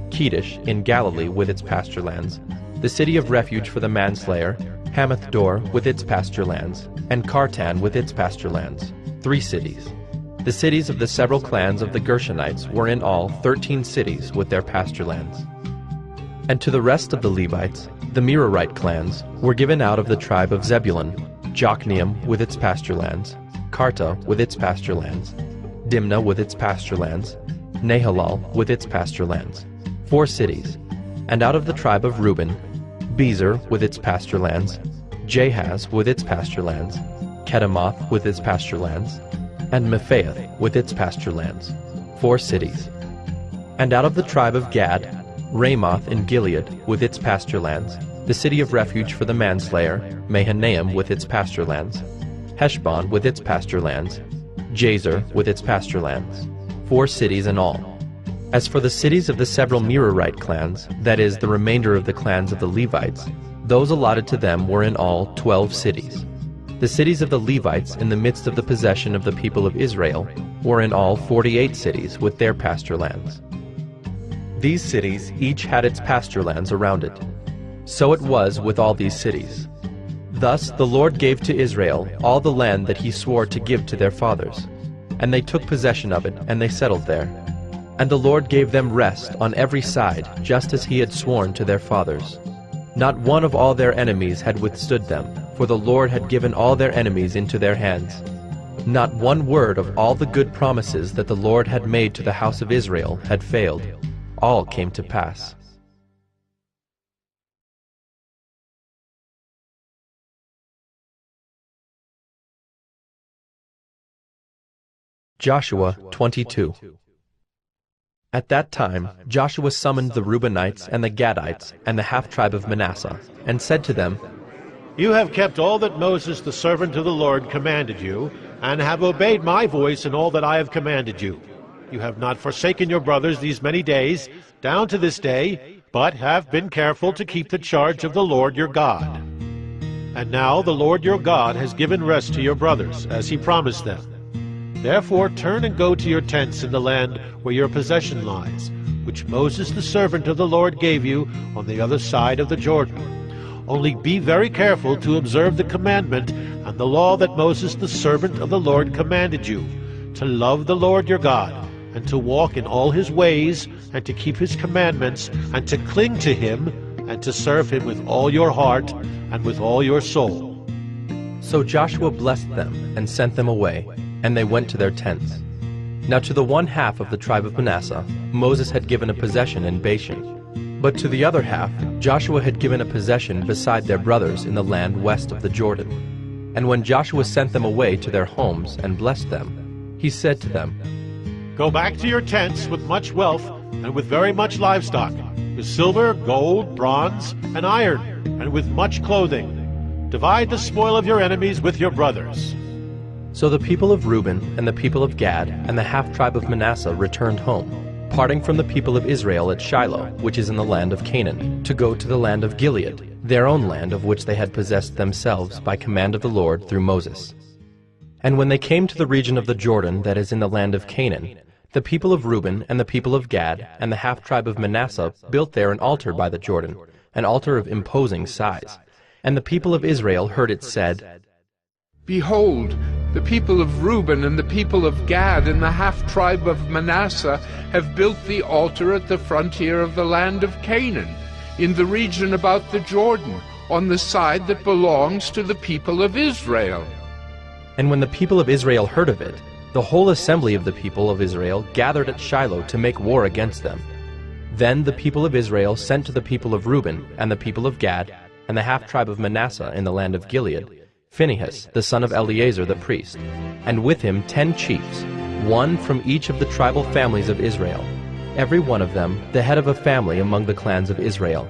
Kedesh in Galilee with its pasture lands, the city of refuge for the manslayer, Hamath-dor with its pasture lands, and Kartan with its pasture lands, 3 cities. The cities of the several clans of the Gershonites were in all 13 cities with their pasture lands. And to the rest of the Levites, the Merarite clans, were given out of the tribe of Zebulun, Jokneam with its pasture lands, Karta with its pasture lands, Dimnah with its pasture lands, Nahalal with its pasture lands, 4 cities. And out of the tribe of Reuben, Bezer with its pasture lands, Jahaz with its pasture lands, Kedemoth with its pasture lands, and Mephaath with its pasture lands, 4 cities. And out of the tribe of Gad, Ramoth in Gilead with its pasture lands, the city of refuge for the manslayer, Mahanaim with its pasture lands, Heshbon with its pasture lands, Jazer with its pasture lands, 4 cities in all. As for the cities of the several Merarite clans, that is, the remainder of the clans of the Levites, those allotted to them were in all 12 cities. The cities of the Levites in the midst of the possession of the people of Israel were in all 48 cities with their pasture lands. These cities each had its pasture lands around it. So it was with all these cities. Thus the Lord gave to Israel all the land that he swore to give to their fathers. And they took possession of it, and they settled there. And the Lord gave them rest on every side, just as he had sworn to their fathers. Not one of all their enemies had withstood them, for the Lord had given all their enemies into their hands. Not one word of all the good promises that the Lord had made to the house of Israel had failed. All came to pass. Joshua 22. At that time Joshua summoned the Reubenites and the Gadites and the half-tribe of Manasseh, and said to them, You have kept all that Moses the servant of the Lord commanded you, and have obeyed my voice in all that I have commanded you. You have not forsaken your brothers these many days, down to this day, but have been careful to keep the charge of the Lord your God. And now the Lord your God has given rest to your brothers, as he promised them. Therefore turn and go to your tents in the land where your possession lies, which Moses the servant of the Lord gave you on the other side of the Jordan. Only be very careful to observe the commandment and the law that Moses the servant of the Lord commanded you, to love the Lord your God, and to walk in all his ways, and to keep his commandments, and to cling to him, and to serve him with all your heart and with all your soul. So Joshua blessed them and sent them away, and they went to their tents. Now to the one half of the tribe of Manasseh Moses had given a possession in Bashan, but to the other half Joshua had given a possession beside their brothers in the land west of the Jordan. And when Joshua sent them away to their homes and blessed them, he said to them, Go back to your tents with much wealth and with very much livestock, with silver, gold, bronze, and iron, and with much clothing. Divide the spoil of your enemies with your brothers. So the people of Reuben and the people of Gad and the half-tribe of Manasseh returned home, parting from the people of Israel at Shiloh, which is in the land of Canaan, to go to the land of Gilead, their own land of which they had possessed themselves by command of the Lord through Moses. And when they came to the region of the Jordan that is in the land of Canaan, the people of Reuben and the people of Gad and the half-tribe of Manasseh built there an altar by the Jordan, an altar of imposing size. And the people of Israel heard it said, Behold, the people of Reuben and the people of Gad and the half-tribe of Manasseh have built the altar at the frontier of the land of Canaan, in the region about the Jordan, on the side that belongs to the people of Israel. And when the people of Israel heard of it, the whole assembly of the people of Israel gathered at Shiloh to make war against them. Then the people of Israel sent to the people of Reuben and the people of Gad and the half-tribe of Manasseh in the land of Gilead Phinehas, the son of Eleazar the priest, and with him 10 chiefs, one from each of the tribal families of Israel, every one of them the head of a family among the clans of Israel.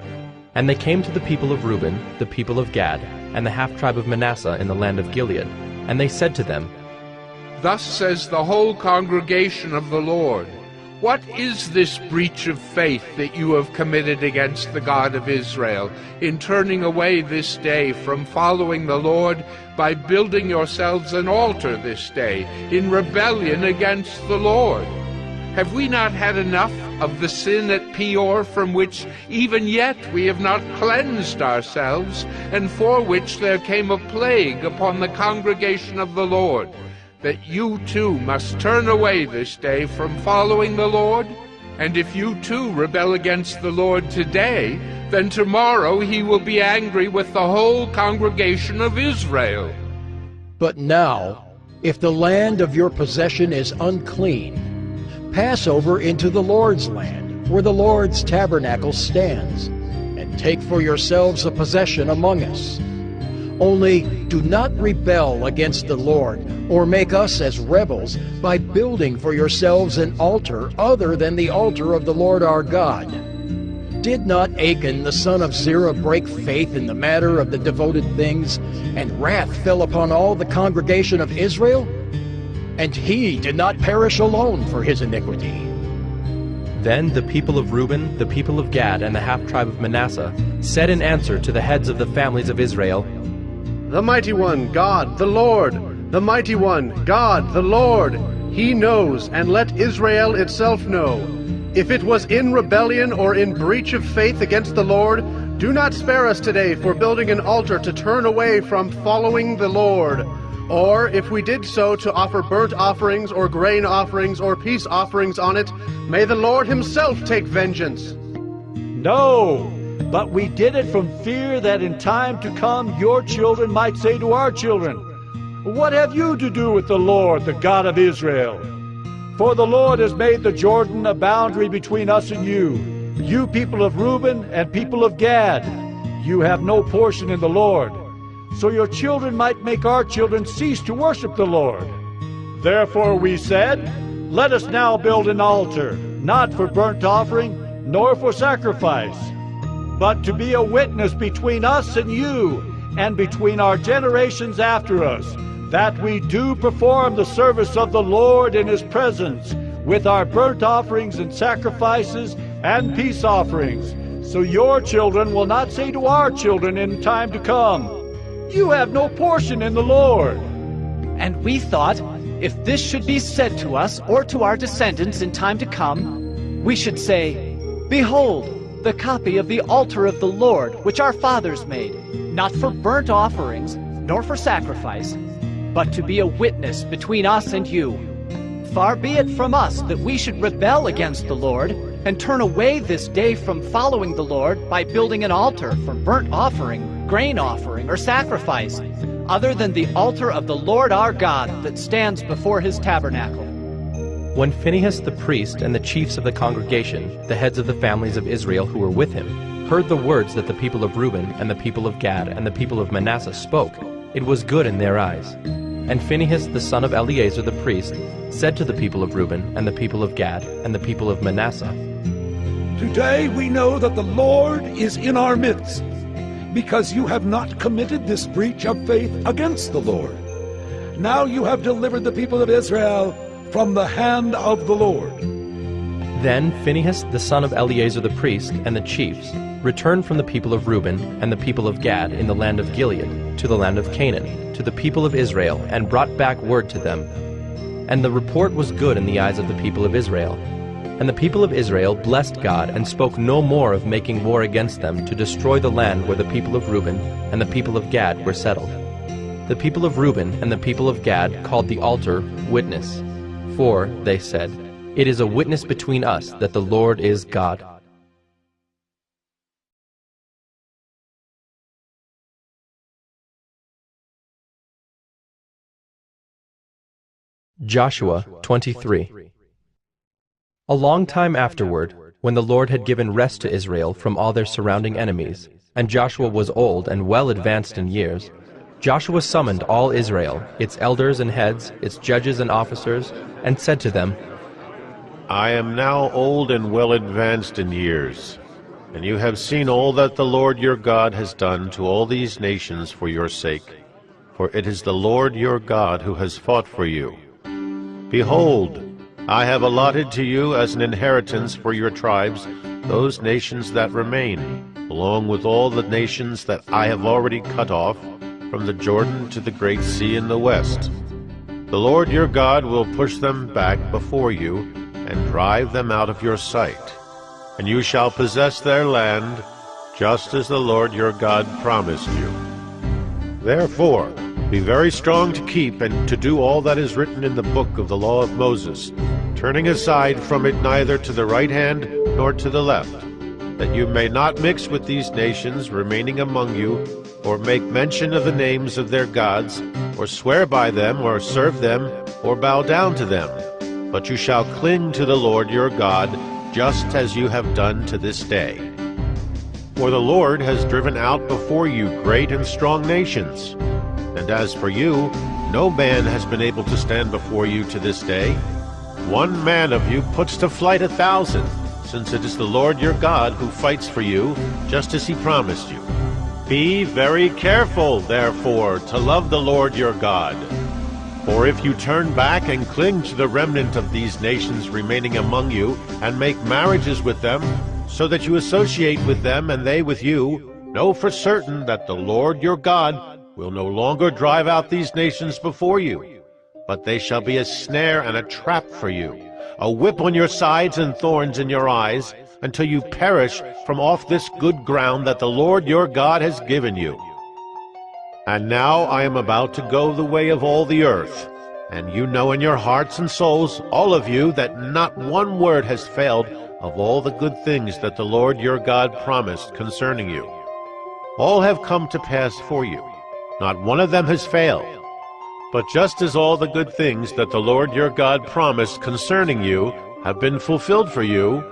And they came to the people of Reuben, the people of Gad, and the half-tribe of Manasseh in the land of Gilead, and they said to them, Thus says the whole congregation of the Lord, What is this breach of faith that you have committed against the God of Israel, in turning away this day from following the Lord by building yourselves an altar this day, in rebellion against the Lord? Have we not had enough of the sin at Peor, from which even yet we have not cleansed ourselves, and for which there came a plague upon the congregation of the Lord, that you too must turn away this day from following the Lord? And if you too rebel against the Lord today, then tomorrow he will be angry with the whole congregation of Israel. But now, if the land of your possession is unclean, pass over into the Lord's land, where the Lord's tabernacle stands, and take for yourselves a possession among us. Only do not rebel against the Lord, or make us as rebels, by building for yourselves an altar other than the altar of the Lord our God. Did not Achan the son of Zerah break faith in the matter of the devoted things, and wrath fell upon all the congregation of Israel? And he did not perish alone for his iniquity. Then the people of Reuben, the people of Gad, and the half-tribe of Manasseh said in answer to the heads of the families of Israel, The Mighty One, God, the Lord. The Mighty One, God, the Lord. He knows, and let Israel itself know. If it was in rebellion or in breach of faith against the Lord, do not spare us today for building an altar to turn away from following the Lord. Or, if we did so to offer burnt offerings or grain offerings or peace offerings on it, may the Lord himself take vengeance. No, but we did it from fear that in time to come your children might say to our children, what have you to do with the Lord, the God of Israel? For the Lord has made the Jordan a boundary between us and you people of Reuben and people of Gad. You have no portion in the Lord. So your children might make our children cease to worship the Lord. Therefore we said, let us now build an altar, not for burnt offering, nor for sacrifice, but to be a witness between us and you, and between our generations after us, that we do perform the service of the Lord in his presence, with our burnt offerings and sacrifices and peace offerings, so your children will not say to our children in time to come, you have no portion in the Lord. And we thought, if this should be said to us or to our descendants in time to come, we should say, behold, the copy of the altar of the Lord, which our fathers made, not for burnt offerings, nor for sacrifice, but to be a witness between us and you. Far be it from us that we should rebel against the Lord, and turn away this day from following the Lord by building an altar for burnt offering, grain offering, or sacrifice, other than the altar of the Lord our God that stands before his tabernacle. When Phinehas the priest and the chiefs of the congregation, the heads of the families of Israel who were with him, heard the words that the people of Reuben and the people of Gad and the people of Manasseh spoke, it was good in their eyes. And Phinehas the son of Eleazar the priest said to the people of Reuben and the people of Gad and the people of Manasseh, Today we know that the Lord is in our midst, because you have not committed this breach of faith against the Lord. Now you have delivered the people of Israel from the hand of the Lord. Then Phinehas the son of Eleazar the priest and the chiefs returned from the people of Reuben and the people of Gad in the land of Gilead to the land of Canaan, to the people of Israel, and brought back word to them. And the report was good in the eyes of the people of Israel. And the people of Israel blessed God and spoke no more of making war against them to destroy the land where the people of Reuben and the people of Gad were settled. The people of Reuben and the people of Gad called the altar Witness. For, they said, it is a witness between us that the Lord is God. Joshua 23. A long time afterward, when the Lord had given rest to Israel from all their surrounding enemies, and Joshua was old and well advanced in years, Joshua summoned all Israel, its elders and heads, its judges and officers, and said to them, I am now old and well advanced in years, and you have seen all that the Lord your God has done to all these nations for your sake, for it is the Lord your God who has fought for you. Behold, I have allotted to you as an inheritance for your tribes those nations that remain, along with all the nations that I have already cut off, from the Jordan to the great sea in the west. The Lord your God will push them back before you and drive them out of your sight, and you shall possess their land, just as the Lord your God promised you. Therefore, be very strong to keep and to do all that is written in the book of the law of Moses, turning aside from it neither to the right hand nor to the left, that you may not mix with these nations remaining among you, or make mention of the names of their gods, or swear by them, or serve them, or bow down to them. But you shall cling to the Lord your God, just as you have done to this day. For the Lord has driven out before you great and strong nations. And as for you, no man has been able to stand before you to this day. One man of you puts to flight 1,000, since it is the Lord your God who fights for you, just as he promised you. Be very careful, therefore, to love the Lord your God. For if you turn back and cling to the remnant of these nations remaining among you, and make marriages with them, so that you associate with them and they with you, know for certain that the Lord your God will no longer drive out these nations before you, but they shall be a snare and a trap for you, a whip on your sides and thorns in your eyes, until you perish from off this good ground that the Lord your God has given you. And now I am about to go the way of all the earth, and you know in your hearts and souls, all of you, that not one word has failed of all the good things that the Lord your God promised concerning you. All have come to pass for you. Not one of them has failed. But just as all the good things that the Lord your God promised concerning you have been fulfilled for you,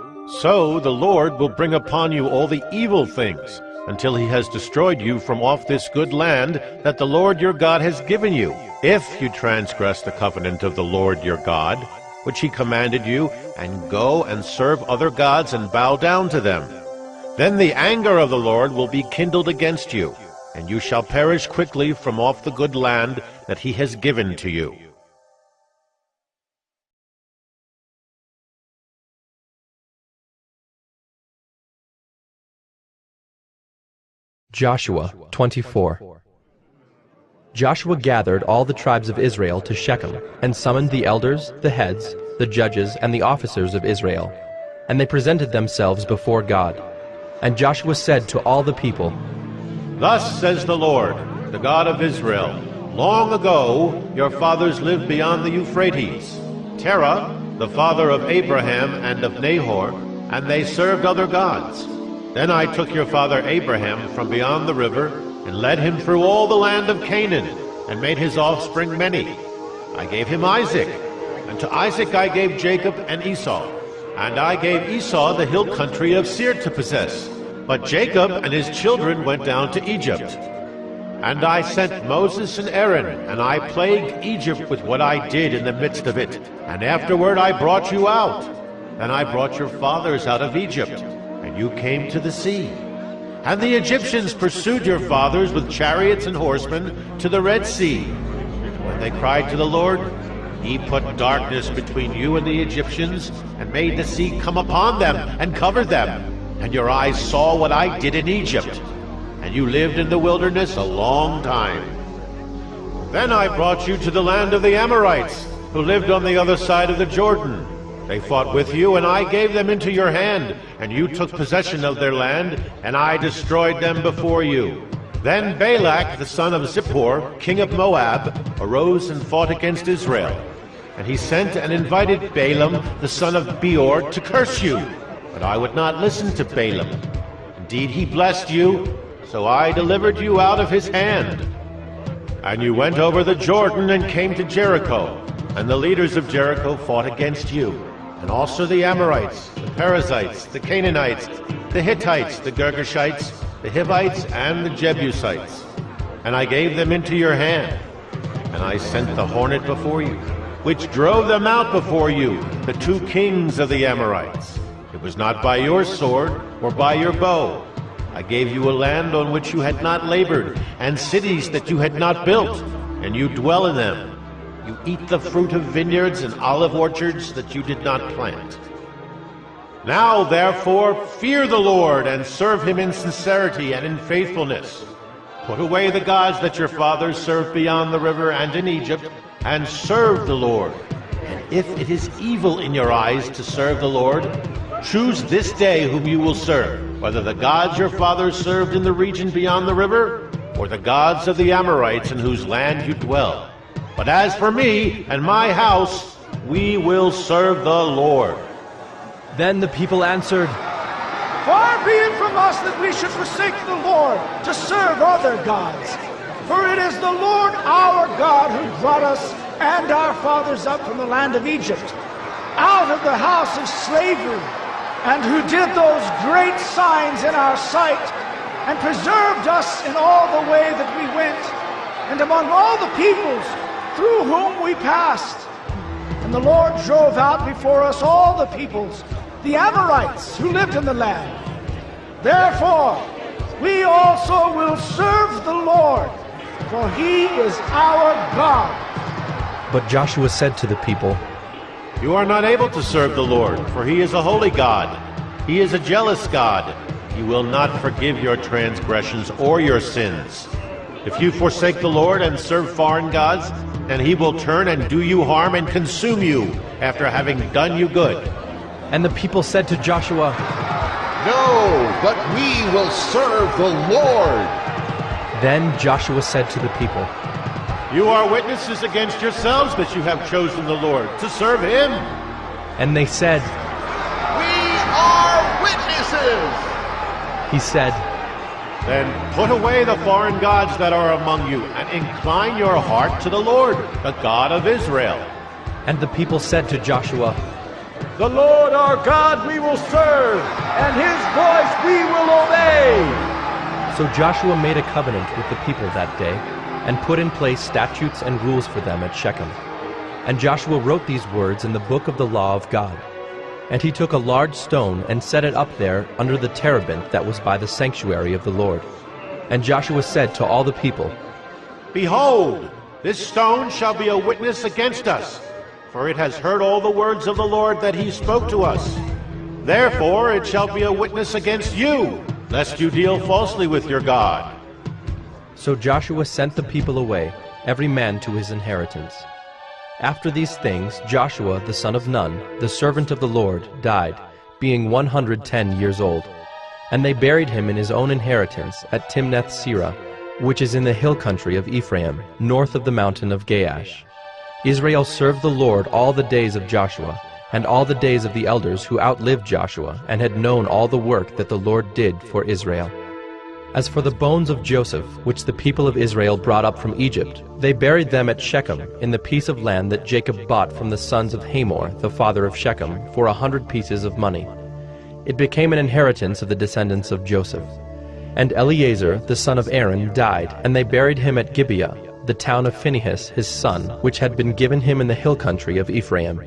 so the Lord will bring upon you all the evil things, until he has destroyed you from off this good land that the Lord your God has given you, if you transgress the covenant of the Lord your God, which he commanded you, and go and serve other gods and bow down to them. Then the anger of the Lord will be kindled against you, and you shall perish quickly from off the good land that he has given to you. Joshua 24. Joshua gathered all the tribes of Israel to Shechem, and summoned the elders, the heads, the judges, and the officers of Israel. And they presented themselves before God. And Joshua said to all the people, Thus says the Lord, the God of Israel, long ago your fathers lived beyond the Euphrates, Terah, the father of Abraham and of Nahor, and they served other gods. Then I took your father Abraham from beyond the river, and led him through all the land of Canaan, and made his offspring many. I gave him Isaac, and to Isaac I gave Jacob and Esau. And I gave Esau the hill country of Seir to possess. But Jacob and his children went down to Egypt. And I sent Moses and Aaron, and I plagued Egypt with what I did in the midst of it. And afterward I brought you out. Then I brought your fathers out of Egypt, and you came to the sea. And the Egyptians pursued your fathers with chariots and horsemen to the Red Sea. When they cried to the Lord, he put darkness between you and the Egyptians, and made the sea come upon them and covered them. And your eyes saw what I did in Egypt, and you lived in the wilderness a long time. Then I brought you to the land of the Amorites, who lived on the other side of the Jordan. They fought with you, and I gave them into your hand, and you took possession of their land, and I destroyed them before you. Then Balak, the son of Zippor, king of Moab, arose and fought against Israel. And he sent and invited Balaam, the son of Beor, to curse you. But I would not listen to Balaam. Indeed, he blessed you, so I delivered you out of his hand. And you went over the Jordan and came to Jericho, and the leaders of Jericho fought against you, and also the Amorites, the Perizzites, the Canaanites, the Hittites, the Girgashites, the Hivites, and the Jebusites. And I gave them into your hand, and I sent the hornet before you, which drove them out before you, the 2 kings of the Amorites. It was not by your sword or by your bow. I gave you a land on which you had not labored, and cities that you had not built, and you dwell in them. You eat the fruit of vineyards and olive orchards that you did not plant. Now, therefore, fear the Lord, and serve him in sincerity and in faithfulness. Put away the gods that your fathers served beyond the river and in Egypt, and serve the Lord. And if it is evil in your eyes to serve the Lord, choose this day whom you will serve, whether the gods your fathers served in the region beyond the river, or the gods of the Amorites in whose land you dwell. But as for me and my house, we will serve the Lord. Then the people answered, Far be it from us that we should forsake the Lord to serve other gods. For it is the Lord our God who brought us and our fathers up from the land of Egypt, out of the house of slavery, and who did those great signs in our sight, and preserved us in all the way that we went, and among all the peoples through whom we passed. And the Lord drove out before us all the peoples, the Amorites who lived in the land. Therefore, we also will serve the Lord, for he is our God. But Joshua said to the people, You are not able to serve the Lord, for he is a holy God. He is a jealous God. He will not forgive your transgressions or your sins. If you forsake the Lord and serve foreign gods, then he will turn and do you harm and consume you after having done you good. And the people said to Joshua, No, but we will serve the Lord. Then Joshua said to the people, You are witnesses against yourselves that you have chosen the Lord to serve him. And they said, We are witnesses. He said, Then put away the foreign gods that are among you, and incline your heart to the Lord, the God of Israel. And the people said to Joshua, The Lord our God we will serve, and his voice we will obey. So Joshua made a covenant with the people that day, and put in place statutes and rules for them at Shechem. And Joshua wrote these words in the book of the law of God. And he took a large stone and set it up there under the terebinth that was by the sanctuary of the Lord. And Joshua said to all the people, Behold, this stone shall be a witness against us, for it has heard all the words of the Lord that he spoke to us. Therefore it shall be a witness against you, lest you deal falsely with your God. So Joshua sent the people away, every man to his inheritance. After these things, Joshua the son of Nun, the servant of the Lord, died, being 110 years old. And they buried him in his own inheritance at Timnath-Serah, which is in the hill country of Ephraim, north of the mountain of Gaash. Israel served the Lord all the days of Joshua, and all the days of the elders who outlived Joshua, and had known all the work that the Lord did for Israel. As for the bones of Joseph, which the people of Israel brought up from Egypt, they buried them at Shechem, in the piece of land that Jacob bought from the sons of Hamor, the father of Shechem, for 100 pieces of money. It became an inheritance of the descendants of Joseph. And Eleazar, the son of Aaron, died, and they buried him at Gibeon, the town of Phinehas his son, which had been given him in the hill country of Ephraim.